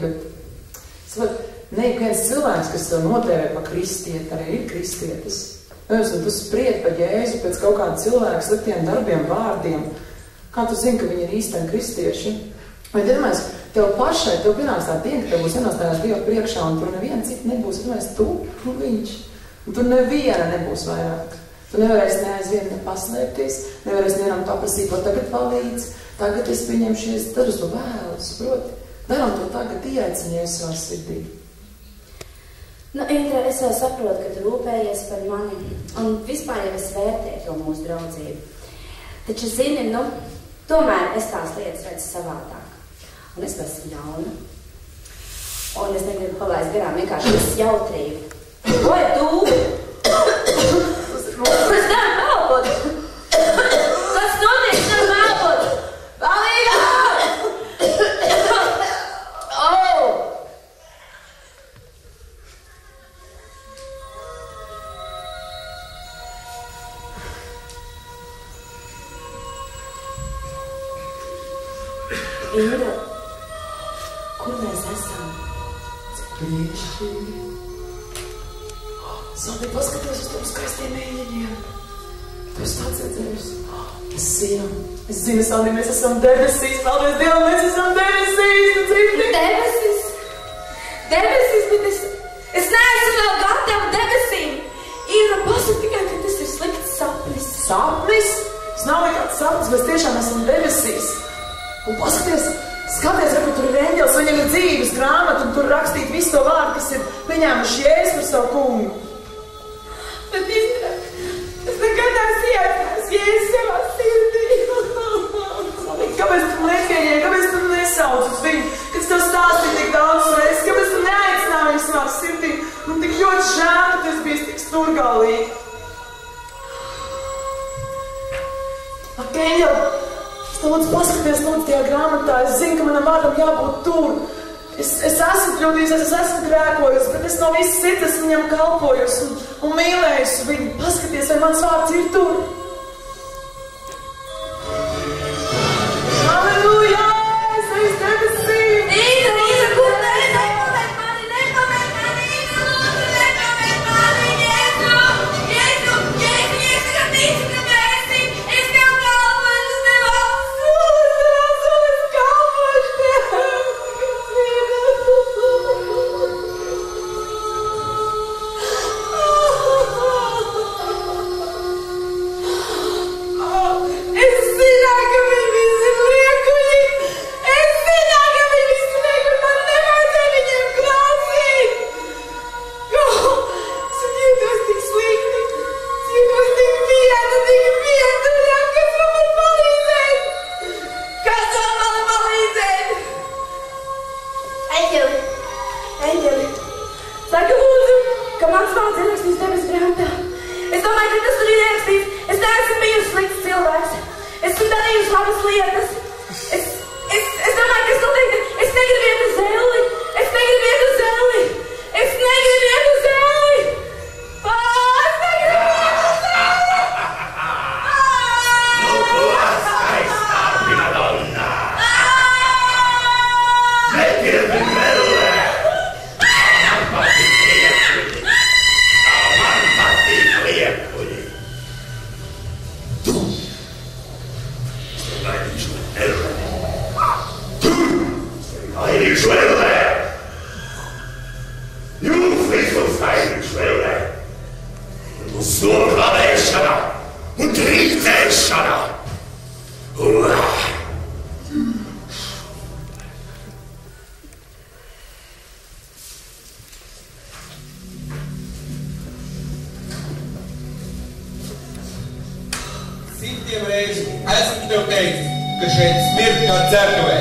ne viens cilvēks, kas tev nodēvē pa kristieti, arī ir kristietis. Un tu spried par Jēzu pēc kaut kāda cilvēka sliktiem darbiem, vārdiem. Kā tu zini, ka viņi ir īsteni kristieši? Vai domājies, tev pašai, tev pienāks tā diena, ka tev būs jānostājās Dievu priekšā, un tur neviena cita nebūs, domājies, tu un viņš. Un tur neviena nebūs vairāk. Tu nevarēsi neaizvien paslēpties, nevarēsi nevaram paprasīt, ko tagad palīdz, tagad es pieņemšies, tad uz to vēlas, proti. Daram to tagad, ieaicinies savā sirdī. Indra, es jau saprotu, ka tu rūpējies par mani, un vispār jau es vērtēju to mūsu draudzību. Taču, zini, tomēr es tās lietas redzu savādāk. Un es esmu ļauna. Un es negribu palaist garām vienkārši visu jautrību. Vai tu? Kas tā kalpot? Kas notiek tā kalpot? Palīgā! Indra, kur mēs esam? Brīnišķīgi. Sandī, paskaties uz tiem skaistiem mēģiniem. Tu esi tāds redzējusi? Es zinu, Sandī, mēs esam debesīs. Paldies Dievam, mēs esam debesīs. Debesis, bet es neesmu vēl gatava debesīm. sapnis, mēs tiešām esam debesīs. Un paskaties, skaties, kur tur ir eņģelis, viņam ir dzīves grāmata, un tur rakstīt visu to vārdu, kas ir pieņēmuši Jēzu par savu kungu. Bet es nekad esmu ietvērts Jēzus savā sirdī. Kāpēc tu nepieņēmi, kāpēc tu nesauc uz viņu, kad tev stāstīja tik daudz reizes, kāpēc tu neaicināji viņu savā sirdī, un tik ļoti žēl, ka tu esi bijis tik sturgalīgi. Ak, eņģeli, es tev lūdzu paskaties, lūdzu, tajā grāmatā, es zinu, ka manam vārdam jābūt tur. Es esmu kļūdījusies, es esmu grēkojusi, bet es no visas sirds esmu viņam kalpojusi un mīlējusi viņu. Paskaties, vai mans vārds ir tur. Halleluja! Es esmu debesīm! Īza, kur nepamet mani, Īza, Jēzu, ka tici, ka esi, es tev kalpošu, es tev apsūdzu, es kalpošu tev. Es zināju, ka viņi visi ir liekuļi. Es zināju, ka viņi visi ir liekuļi. Man nevajadzēja viņiem klausīt. Es jūtos tik slikti. Es jūtos tik viena, kas man var palīdzēt. Kas man var palīdzēt? Eņģeli, saka lūdzu, ka mans vārds ir rakstīts tevis grāmatā. Es domāju, ka tas tur ir ierakstīts. Es neesmu bijusi slikts cilvēks. Esmu darījusi labas lietas. Es domāju, ka es noteikti, es negribu iet uz zelli. Es negribu iet uz zelli. Es negribu iet uz zelli. Es negribu iet uz zelli. Nu, tu skaistā, primadonna. Netirdi melle. Man patīk liekuļi. Tu gaidīšu elle. Gaidīšu elle. Jūs visus gaidīšu elle. Uz noklavēšana un trīcēšana. Simtiem reizi esmu tev teicis, ka šeit smird kā dzertuvē.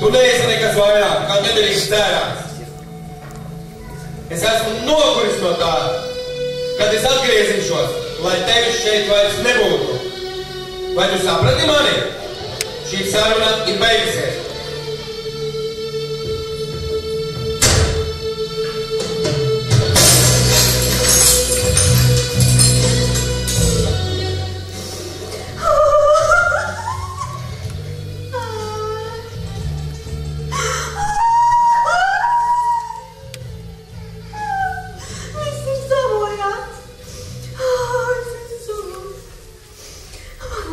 Tu neesi nekas vairāk, kā nederīgs dzērāns. Es esmu noguris no tā, kad es atgriezīšos, lai tevis šeit vairs nebūtu. Vai tu saprati mani? Šī saruna ir beigusies.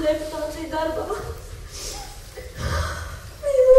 Reputācija darbā. Mīlu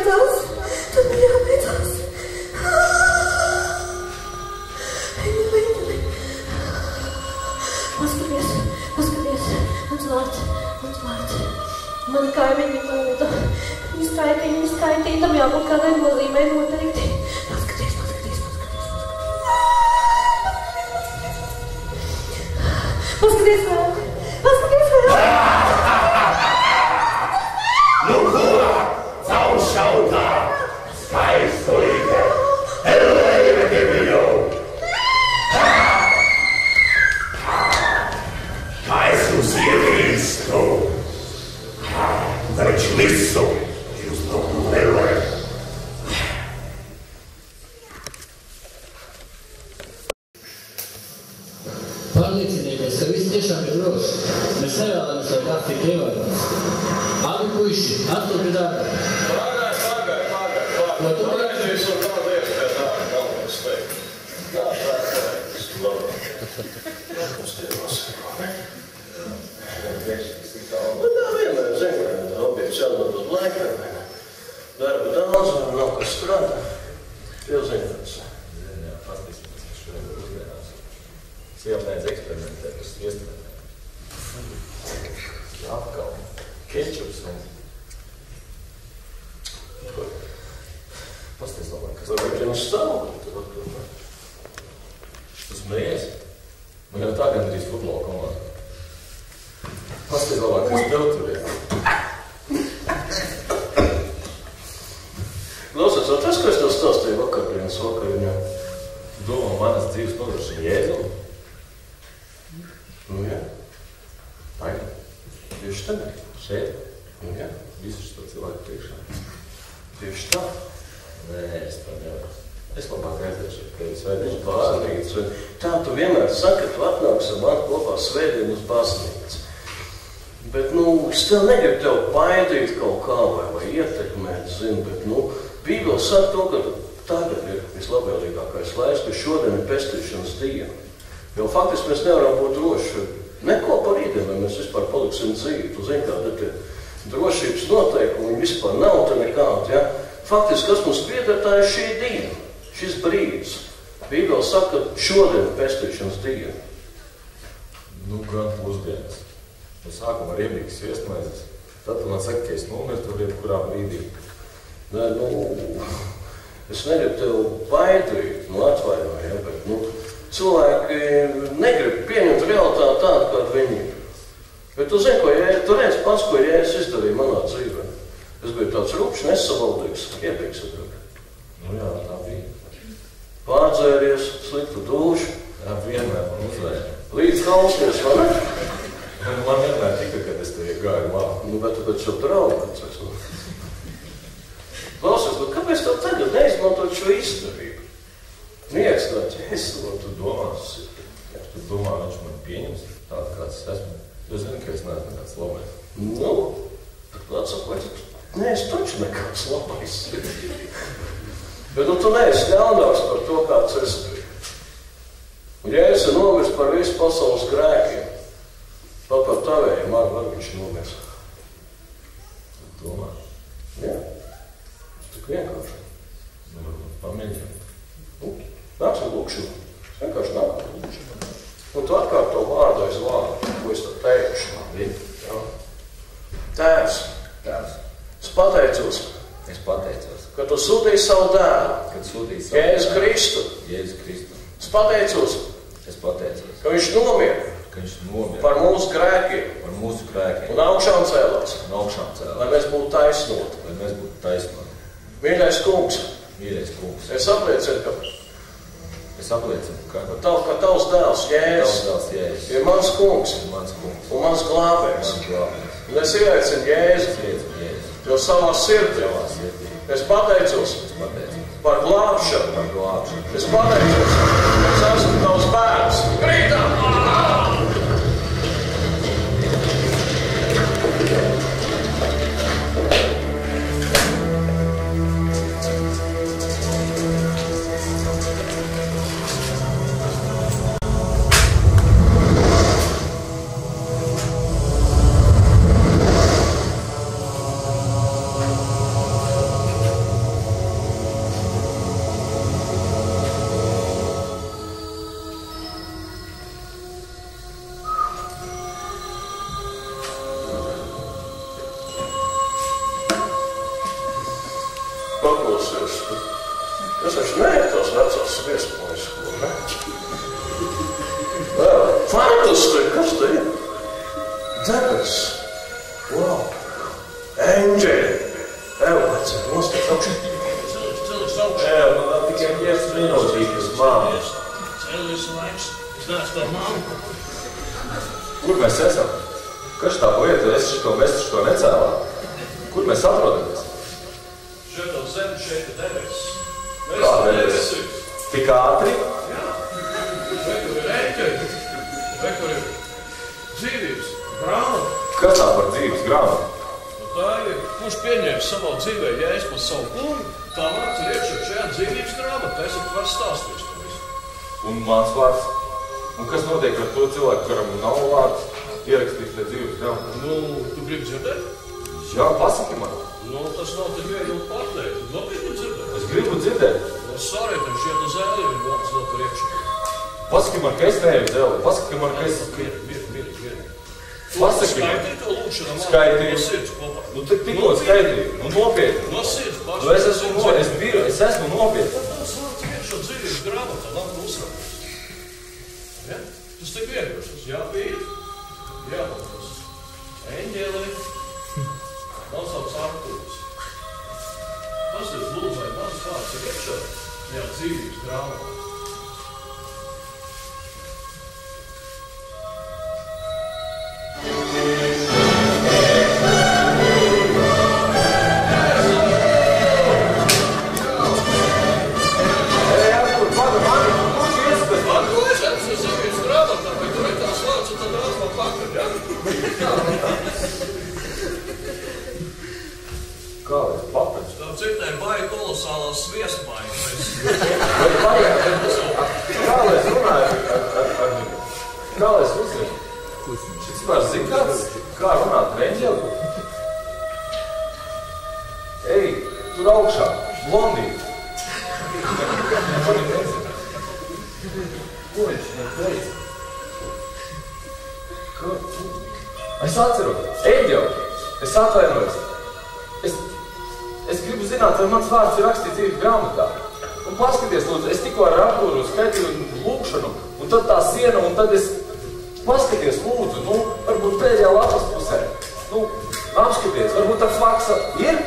jābeidzās. Tam ir jābeidzās. Viņi. Paskaties. Mans vārds. Mani kaimiņi lūdza. Viņi skaitīja. Tam jābūt kādai nozīmē noteikti. Paskaties. Paskaties vēl. Nu ko? Cauršautā, skaistulīte, Elēna Diviļo. Kā es jūs iegrīstu, taču visu jūs novelēt. Pārliecinieties, ka viss tiešām ir droši. Mēs nevēlamies, lai kāds tiek ievainots. Abi puiši, atturpi darbu. Pagaid. Vai tu pareizies un tāda iespēja tā, nav mums teikt. Tā, visu labi. Mums tievās. Bet tā vienmēr, zinu, objekts jābūt uz laikam. Darba daudz, nav kas strādā. Tev zinu, tas. Jā, pastīsimies, ka šodien uzdienās. Sievnēdz eksperimentēt uz iestādēm. Atkal. Kečups un... Pasties labāk, kas... Varbūt jums stāv? Tu smējies? Man jau tā gandrīz futbola komanda. Pasties labāk, kas tev tur ir? Klausies, vai tas, ko es tev stāstīju vakardienas vakariņā? Domā, manas dzīves nodrošina Jēzumu? Nu jā. Tagad. Tieši tagad. Šeit? Nu jā. Visu šo cilvēku priekšā. Tieši tā. Nē, es tā nevaru. Es labāk aiziešu, ka es vēdīšu baznīcu. Tā tu vienmēr saki, ka tu atnāks ar mani kopā svētdien uz baznīcu. Bet, es tev negribu tev baidīt kaut kā vai ietekmēt, zinu, bet, Bībele saka to, ka tagad ir vislabvēlīgākais laiks, ka šodien ir pestīšanas diena. Jo faktiski mēs nevaram būt droši neko par rītdienu, vai mēs vispār paliksim dzīvi. Tu zini, kāda ir drošības noteikumi, vispār nav te nekāda, ja? Faktiski, kas mums pieder, tā ir šī diena, šis brīdis. Bībele saka, ka šodien ir pestīšanas diena. Gan pusdienas. Sākumā ar iemīgas viesmaizes. Tad tu man saki, ka es nomirtu jebkurā brīdī. Nē, es negribu tev baidīt, atvainoju, ja, bet, cilvēki negrib pieņemt realitāti tādu, kāda viņi ir. Bet tu zini, tu redzi pats, ko Jēzus izdarīja manā dzīvē. Es biju tāds rupšs, nesavaldīgs, iepīgs. Jā, tā bija. Pārdzēries, sliktu dušu. Jā, vienmēr man uzvēja. Līdz kausties, vai ne? Man vienmēr tika, kad es te gāju labi. Bet tu pēc šo draugu. Klausies, kāpēc tev tagad neizmantot šo izdarību? Neiekstāķi, tu domāsi, tu domā, viņš man pieņems tādu, kāds es esmu. Tu zini, ka es neesmu nekāds labais. Atsakot, es taču nekāds labais. Bet tu neesi ļaunāks par to, kāds es biju. Un ja es nomirst par visu pasaules grēkiem, pat par tavējiem var viņš nomirst. Tu domā? Jā. Tik vienkārši. Varbūt pamēģināt. Nāksim lūkšanu. Vienkārši nākam lūkšanu. Un tu atkārto vārdu aiz vārdu, ko es tev teikšu. Tēvs. Es pateicos. Ka tu sūtīji savu dēlu. Jēzus Kristu. Es pateicos. Ka viņš nomira. Par mūsu grēkiem. Un augšām cēlās. Lai mēs būtu taisnoti. Mīļais kungs. Es apliecinu, ka tavs dēls Jēzus ir mans kungs un mans glābējs. Un es ieaicinu Jēzu, jo savā sirdī es pateicos par glābšanu. Es pateicos, ka es esmu tavs bērns. Krītām! Tas taču neir tos vecos viesmojas, ko, ne? Vēl, fantastiski, kas te ir? Debes. Wow. Eņģeļi. Veci, nostiet augšā. Man vēl tikai 5 minūtītes māmas. Cēlies laiks. Es neesmu tā māma. Kur mēs esam? Kas tā lieta? Es to necēlā. Kur mēs atrodamies? Šeit uz zemi, šeit ir debesis. Kā debesis? Tik ātri? Jā. Vai kur ir eņģeļi? Vai kur ir dzīvības grāmata? Kas tā par dzīves grāmatu? Tā ir, kurš pieņēma savā dzīvē Jēzus par savu kungu, tā vārds ir iekšā šajā dzīvības grāmatā. Es varu stāstīt to visu. Un mans vārds? Un kas notiek ar to cilvēku, kuram nav vārds ierakstīts te dzīves grāmatā? Nu, tu gribi dzirdēt? Jā, pasaki man. Nu, tas nav tik viegli pateikt. Tu nopietni dzirdēt? Es gribu dzirdēt. Nu, sārētam šiet uz zēli ir vārds vēl par iekšā. Pasaki man, ka es neeju zēli. Pasaki man, ka es... Mierīgi. Pasaki man. Skaidri to lūkšanā Skaidri. no sirds kopā. Nu, tikko skaidri. Nu, nopietni. No sirds paši. Nu, es esmu nopietni. Tas vārds iekšā dzīvības grāmatā, nav uzraksts. Ja? Tas tik vienkāršas. Jāpiet, jāpaldies. Eņģēlī, nosauks Artūrs. Tas ir lūdzu, vai mans vārds ir iekšā, jā, dzīvības grāmatā. Kāpēc papēc? Tā citēja baigi kolosālās sviestmaiņas. Kā lai es runāju ar viņu? Kā lai es uzrinu? Šis pār zin kāds, kā runāt ar eņģeli? Ej, tur augšā, blondīt. Ko viņš man teica? Es atceru, eņģeli, es atvainojos. Es gribu zināt, vai mans vārds ir rakstīts dzīves grāmatā. Un paskaties, lūdzu, es tikko ar Artūru skaitīju lūkšanu, un tad tā siena, un tad es... Paskaties, lūdzu, nu, varbūt pēdējā lapas pusē. Nu, apskaties, varbūt tā faksa ir?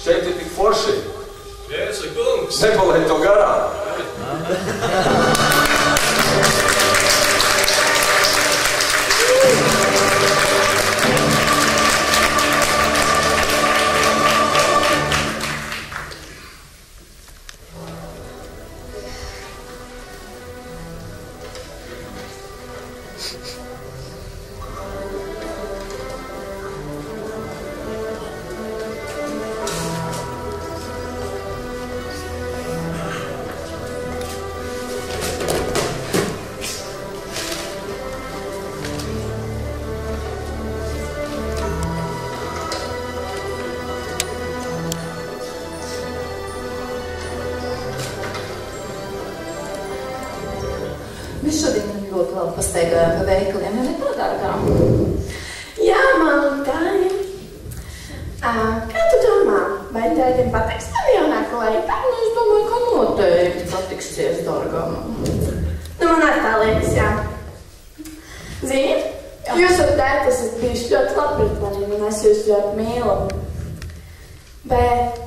Šeit ir tik forši. Jēzus kungs. Nepaliet to garām. Mēs šodien ļoti labi pastaigājām pa veikaliem, ja ne tā dārgām? Jā, māmiņ. Kā tu domā? Vai tētim patiks man jaunāka laika? Nu, es domāju, ka noteikti patiksies, dārgām. Nu, man arī tā liekas, jā. Zini, jūs ar tēti esat bijuši ļoti labi pret maniem, un es jūs ļoti mīlu. Bet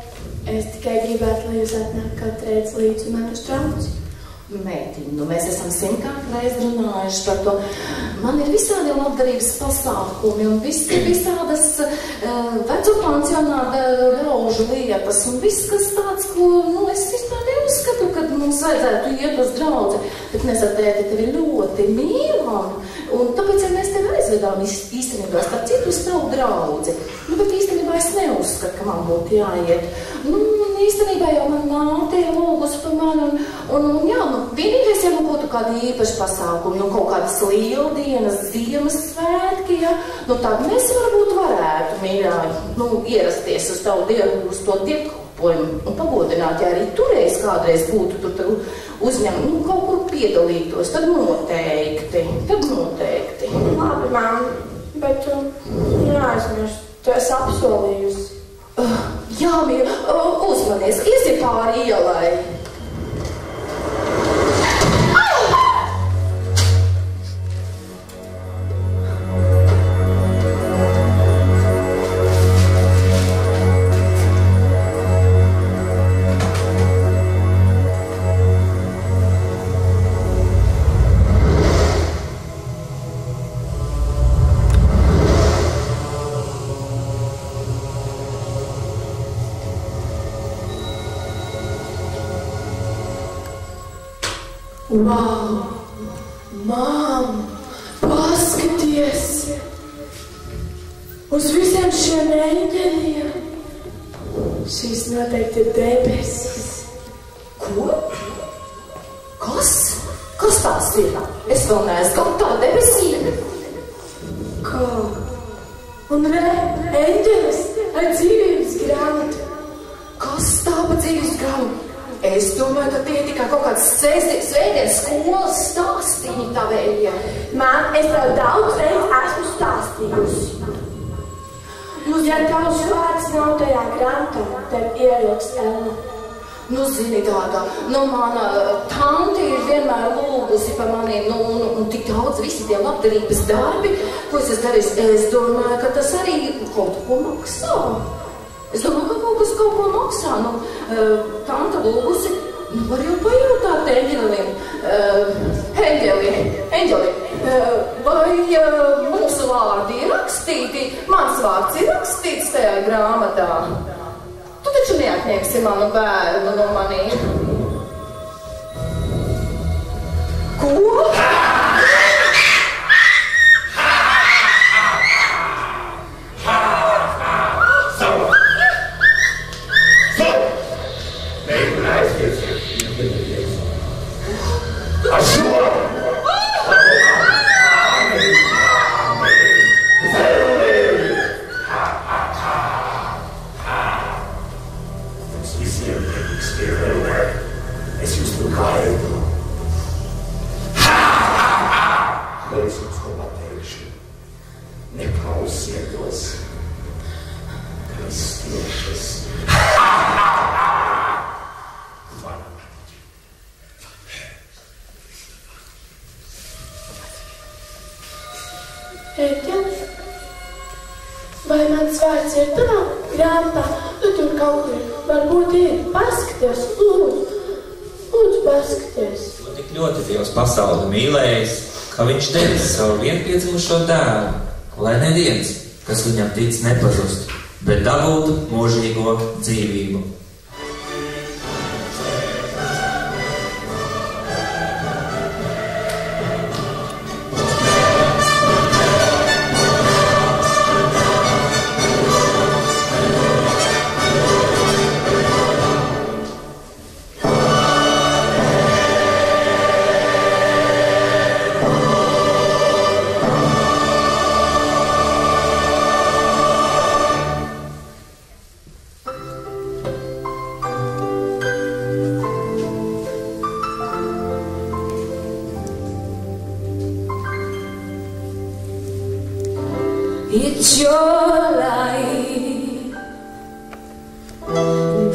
es tikai gribētu, lai jūs atnāk katreiz līdz man uz trauci. Meitiņi, nu mēs esam 100 reiz runājuši par to. Man ir visādi labdarības pasākumi un visādas veco pansionāta ļaužu lietas un viss, kas tāds, ko, nu, es vispār neuzskatu, kad mums vajadzētu iet uz draudzi. Bet mēs ar tēti tevi ļoti mīlam, un tāpēc, ja mēs tevi aizvedām īstenībā starp citu uz tavu draudzi. Nu, bet īstenībā es neuzskatu, ka man būtu jāiet. Nu, īstenībā jau man māte ir lūgusi par mani, un jā, nu, vienīgais jau būtu kādi īpaši pasākumi, kaut kādas lieldienas, Ziemassvētki, ja? Tad mēs varbūt varētu, mīļā, ierasties uz to dievkalpojumu un pagodināt, ja arī toreiz kādreiz būtu tur uzņemt, kaut kur piedalītos, tad noteikti. Labi, mamma, bet tu neaizmirst, tu esi apsolījusi. Jā, mīļa, uzmanies, iesi pāri ielai. Wow! Mām, paskaties! Uz visiem šiem eņģeļiem! Šīs noteikti ir debesis. Ko? Kas? Kas tās ir? Es vēl neesmu gatava debesīm. Kā? Un eņģelis ar dzīvības grāmatu. Kas tā pa dzīvības grāmatu? Es domāju, ka tie tikai kaut kāds svētdienas skolas stāstīņi tavējie. Man, es tev daudz reiz esmu stāstījusi. Ja tavs vārds nav tajā grāmatā, tev ievilks Ella. Zini tāda, mana tanti ir vienmēr lūgusi par maniem, un tik daudz visi tie labdarības darbi, ko es darīju. Es domāju, ka tas arī kaut ko maksā. Es domāju, ka kaut ko maksā. Tanta lūgusi, var jau pajautāt eņģelim. Eņģeli, vai mūsu vārdi ir rakstīti? Mans vārds ir rakstīts tajā grāmatā. Tu taču neatņemsi manu bērnu no maniem. Ko? Eņģeli, vai mans vārds ir tavā grāmatā? Tu tur kaut kur varbūt ir. Paskaties, lūdzu, paskaties. Tik ļoti Dievs pasauli mīlējis, ka viņš devis savu vienpiedzimušo dēlu, lai neviens, kas viņam tic, nepazust, bet dabūtu mūžīgo dzīvību. It's your life.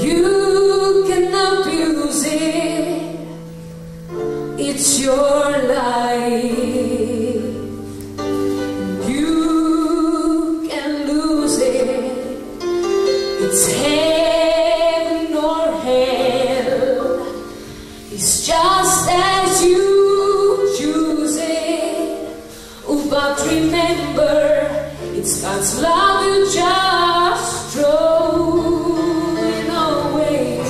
You can abuse it. It's your life. You can lose it. It's heaven or hell. It's just as you choose it. Oh, but remember, it's God's love you just throwing away.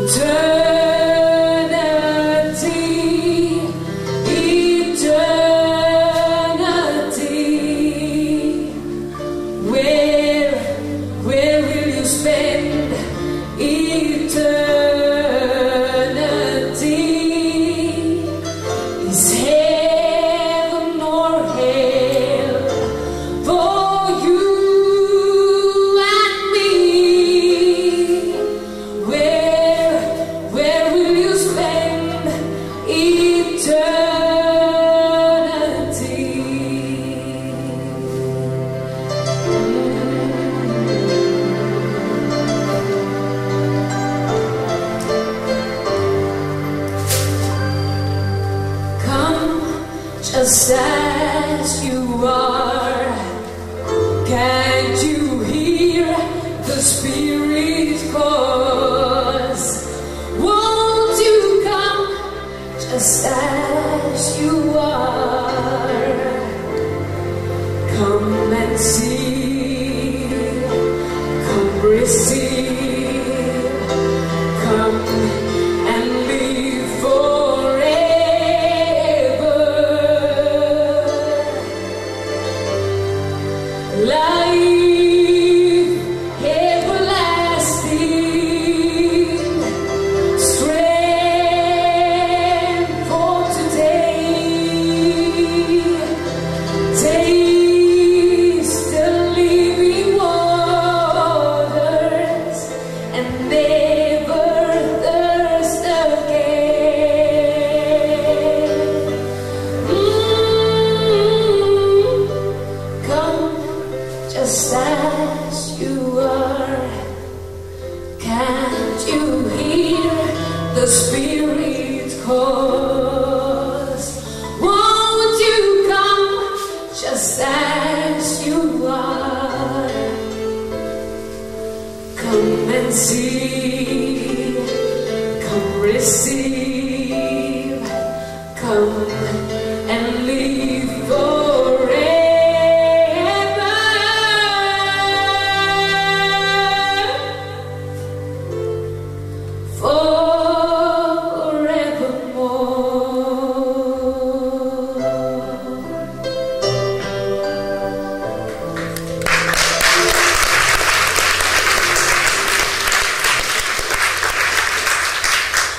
Eternity, eternity. Where will you spend eternity? just as you are. Can't you hear the Spirit calls? Won't you come just as you are? Come and see, come receive, come and live forever. Life everlasting, strength for today. Taste the living waters and never thirst again. Come just as you are. Can't you hear the Spirit calls? Won't you come just as you are? Come and see, come receive, come and live forever.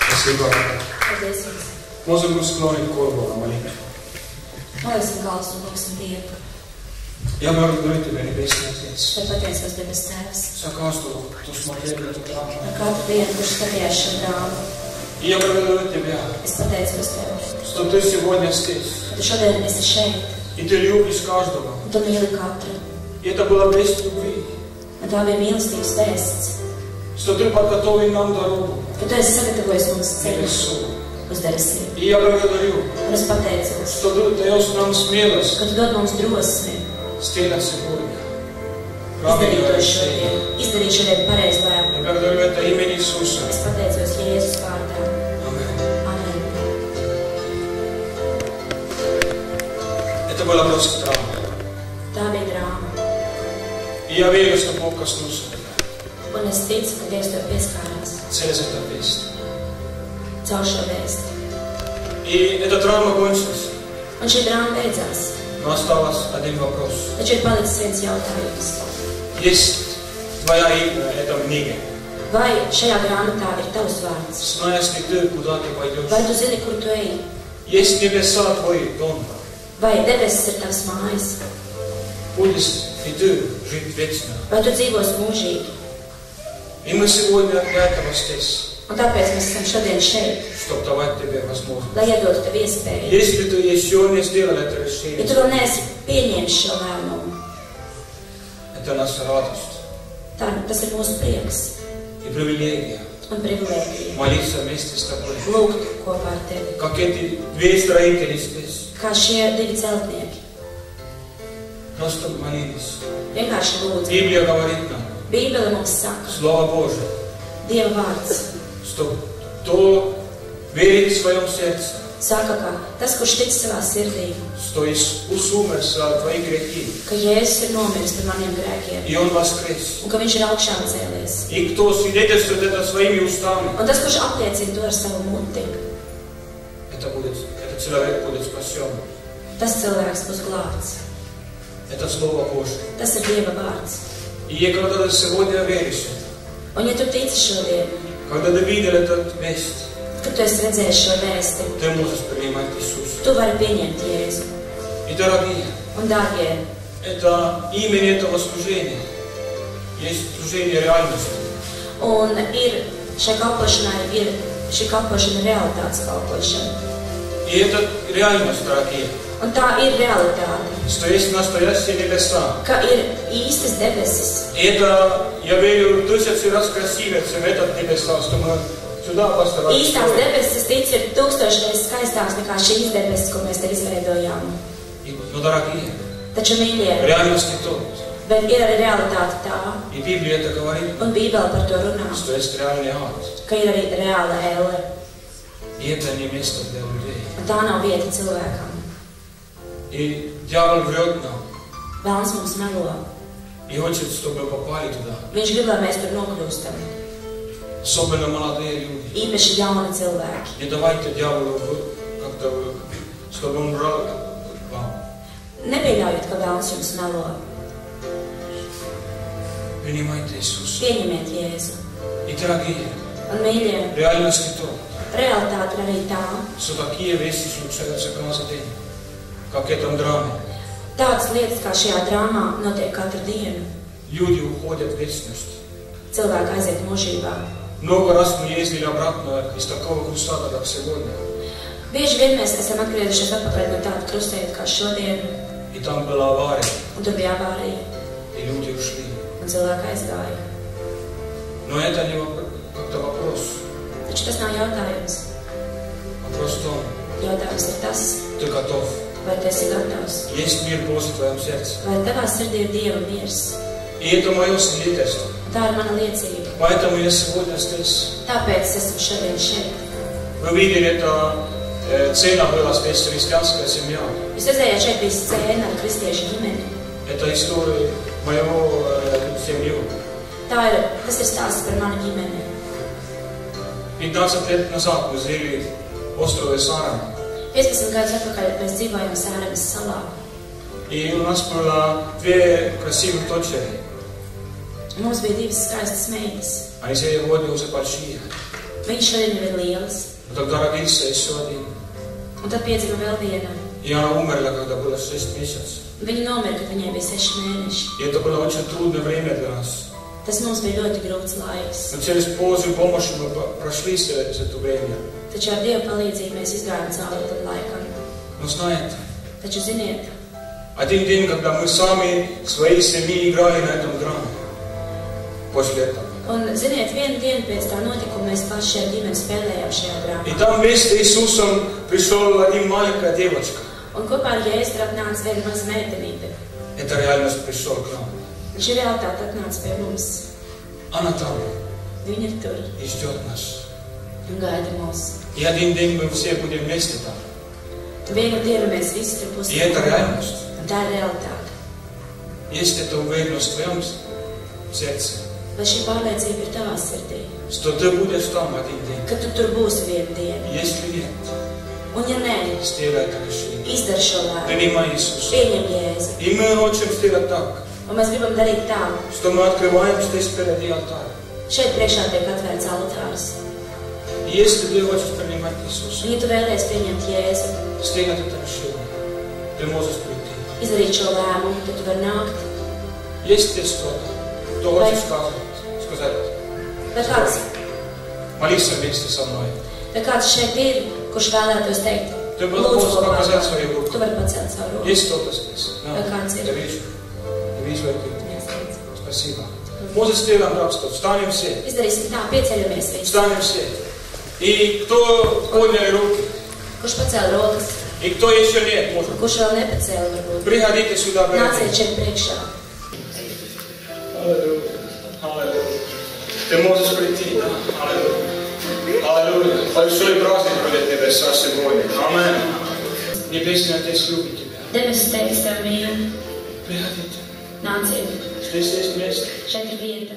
Paldies jums. Mūsu mums klonīt korbolam, malīk. Noliksim galvas un lūksim Dievu. Ja me olemme meni pesneet. Lai patiesas debes Tēvs. Sä kaastuvat tuossa materiaalista drāmā. Ar katru dienu, kurš skatījās šo drāmu. Ja me olemme тебя. Es pateicos Tev. Что ты сегодня здесь. Ka Tu šodien esi šeit. И ты любишь каждого. Un Tu mīli katru. И это была весть любви. Un tā bija mīlestības vēsts. Что ты подготовил нам дорогу. Ka Tu esi sagatavojis mums ceļu uz debesīm. И я благодарю. Un es pateicos. Что ты даешь нам смелость. Ka Tu dod mums drosmi. Сделать сегодня. Izdarīt to šodien. Izdarīt šodien pareizu lēmumu. Я благодарю это имени Иисуса. Es pateicos Jēzus vārdā. Amen. Это была просто драма. Tā bija drāma. И я верю, что Бог коснулся. Un es ticu, ka Dievs Tev pieskārās. Через это весть. Caur šo vēstu. И эта драма кончилась. Un šī drāma beidzās. Но осталось один вопрос. Taču ir palicis viens jautājums. Есть твоя имя в этом книге? Vai šajā grāmatā ir tavs vārds? Знаешь ли ты, куда ты пойдешь? Vai tu zini, kur tu ej? Есть небеса твой дом. Vai debesis ir tavs mājas? Будешь и ты жить вечно. Vai tu dzīvos mūžīgi? И мы сегодня для этого здесь. Un tāpēc mēs esam šodien šeit, Чтобы давать тебе возможность. lai iedotu tev iespēju. Если ты еще не сделал это Ja решение, tu vēl neesi pieņēmis šo lēmumu, это наша радость tas ir mūsu prieks и привилегия un privilēģija. молиться вместе с тобой. Lūgt kopā ar tevi. Как эти две строители здесь. Kā šie divi celtnieki. Просто молились. Vienkārši lūdzu. Библия говорит нам, Bībele mums saka, Слово Божие, Dieva vārds что кто верит в своем сердце, saka, ka tas, kurš tic savā sirdī, что Иисус умер за твои грехи, ka Jēzus ir nomiris par maniem grēkiem и Он воскрес. un ka viņš ir augšām cēlies. И кто свидетельствует это своими устами, Un tas, kurš apliecina to ar savu muti, этот человек будет спасен. tas cilvēks būs glābts. Это Слово Божие. Tas ir Dieva vārds. И когда ты сегодня веришь, Un ja tu tici šodien, когда ты видел этот весть, kad tu esi redzējis šo vēsti, ты можешь принимать Иисуса. tu vari pieņemt Jēzu. И, дорогие, Un, dārgie, это имени этого служения. Есть служение реальности. un ir šai kalpošanai, ir šī kalpošana realitātes kalpošana. И это реальность, дорогие. Un tā ir realitāte, Что есть настоящие небеса. ka ir īstas debesis. И это, я верю, тысячи раз красивее, чем этот небеса, что мы Īstās debesis, es ticu, ir 1000 reizes skaistāks nekā šīs debesis, ko mēs te izveidojām. Но, дорогие, Taču, mīļie, реальность не то. bet ir arī realitāte tā, И Библия это говорит, un Bībele par to runā, что есть реальный ад. ka ir arī reāla elle, И это не место для людей. un tā nav vieta cilvēkam. И дьявол врет нам Vēlns mums melo. и хочет, чтобы мы попали туда. Viņš grib, lai mēs tur nokļūstam. Особенно молодые люди. Īpaši jauni cilvēki. Не давайте дьяволу как-то, чтобы он брал вам. Nepieļaujiet, ka vēlns jums melo. Принимайте Иисуса. Pieņemiet Jēzu. И, дорогие, Un, mīļie, реальность не то, realitāte ir arī tā, что такие вещи случаются каждый день, как в этом драме. tādas lietas, kā šajā drāmā, notiek katru dienu. Люди уходят в вечность. Cilvēki aiziet mūžībā. Много раз мы ездили обратно из такого крусада, как сегодня. Bieži vien mēs esam atgriezušies atpakaļ no tāda krustējuma kā šodien, И там была авария, un tur bija avārija, и люди ушли. un cilvēki aizgāja. Но это не как-то вопрос. Taču tas nav jautājums. Вопрос в том, Jautājums ir tas, ты готов. vai tu esi gatavs, Есть мир Божий в твоем сердце. vai tavā sirdī ir Dieva miers. И это мое свидетельство. Tā ir mana liecība. Поэтому я сегодня здесь. Tāpēc esmu šodien šeit. Вы видели, это цена была здесь, христианская семья. Jūs redzējāt, šeit bija scēna ar kristiešu ģimeni. Это история моего семью. Tas ir stāsts par manu ģimeni. 15 лет назад мы жили в острове Сарам. 15 gadus atpakaļ mēs dzīvojam Sāremes salā. И у нас было 2 красивых дочери. Mums bija 2 skaistas meitas. Они сегодня уже большие. Viņas šodien jau ir lielas. Тогда родился еще один. Un tad piedzima vēl viena. И она умерла, когда было 6 месяцев. Viņa nomira, kad viņai bija 6 mēneši. И это было очень трудное время для нас. Tas mums bija ļoti grūts laiks. Но через Божью помощь мы прошли это время. Taču ar Dieva palīdzību mēs izgājām cauri tam laikam. Но знаете, Taču ziniet, один день, когда мы сами своей семьи играли на этом драме. После этого. un ziniet, vienu dienu pēc tā notikuma mēs paši ar ģimeni spēlējām šajā drāmā. И там вместе с Иисусом пришла один маленькая девочка. Un kopā ar Jēzu ir atnācis viena maza meitenīte. Это реальность пришел к нам. Šī realitāte atnāca pie mums. Она там Viņa ir tur и ждет нас. un gaida mūs. И один день мы все будем вместе там. Vienu dienu mēs visi tur būsim. И это реальность. Un tā ir realitāte. Есть эта уверенность в твоем сердце, Vai šī pārliecība ir tavā sirdī? что ты будешь там один день. Ka tu tur būsi vienu dienu. Если нет, Un ja nē, сделай это решение. izdara šo lēmumu. Принимай Иисуса. Pieņem Jēzu. И мы хотим сделать так, Un mēs gribam darīt tā. что мы открываем здесь впереди алтарь. Šeit priekšā tiek atvērts altārs. И если ты хочешь принимать Иисуса, Un ja tu vēlies pieņemt Jēzu, сделать это решение, ты можешь прийти. izdarīt šo lēmumu, tad tu vari nākt. Есть здесь кто-то, кто хочет сказать, Vai kāds, молись вместе со мной. vai kāds šeit ir, kurš vēlētos teikt, Ты можешь kopā показать ar свою mani. руку. Tu vari pacelt savu roku. Есть кто-то здесь? Vai kāds Я ir? вижу. Я вижу это. Спасибо. Может, сделаем так, что встанем все. Izdarīsim tā, pieceļamies visi. Встанем все. И кто подняли руки? Kurš pacēla rokas? И кто еще нет, может. Kurš vēl nepacēla varbūt? Приходите сюда, Nāciet šeit priekšā. Аллилуйя. Аллилуйя. Ты можешь прийти, да? Аллилуйя. Аллилуйя. Большой праздник будет небеса сегодня. Аминь. Небесный Отец любит тебя. Debesis teiks tev mīl. Приходите. Nāciet. Здесь есть место. Šeit ir vieta.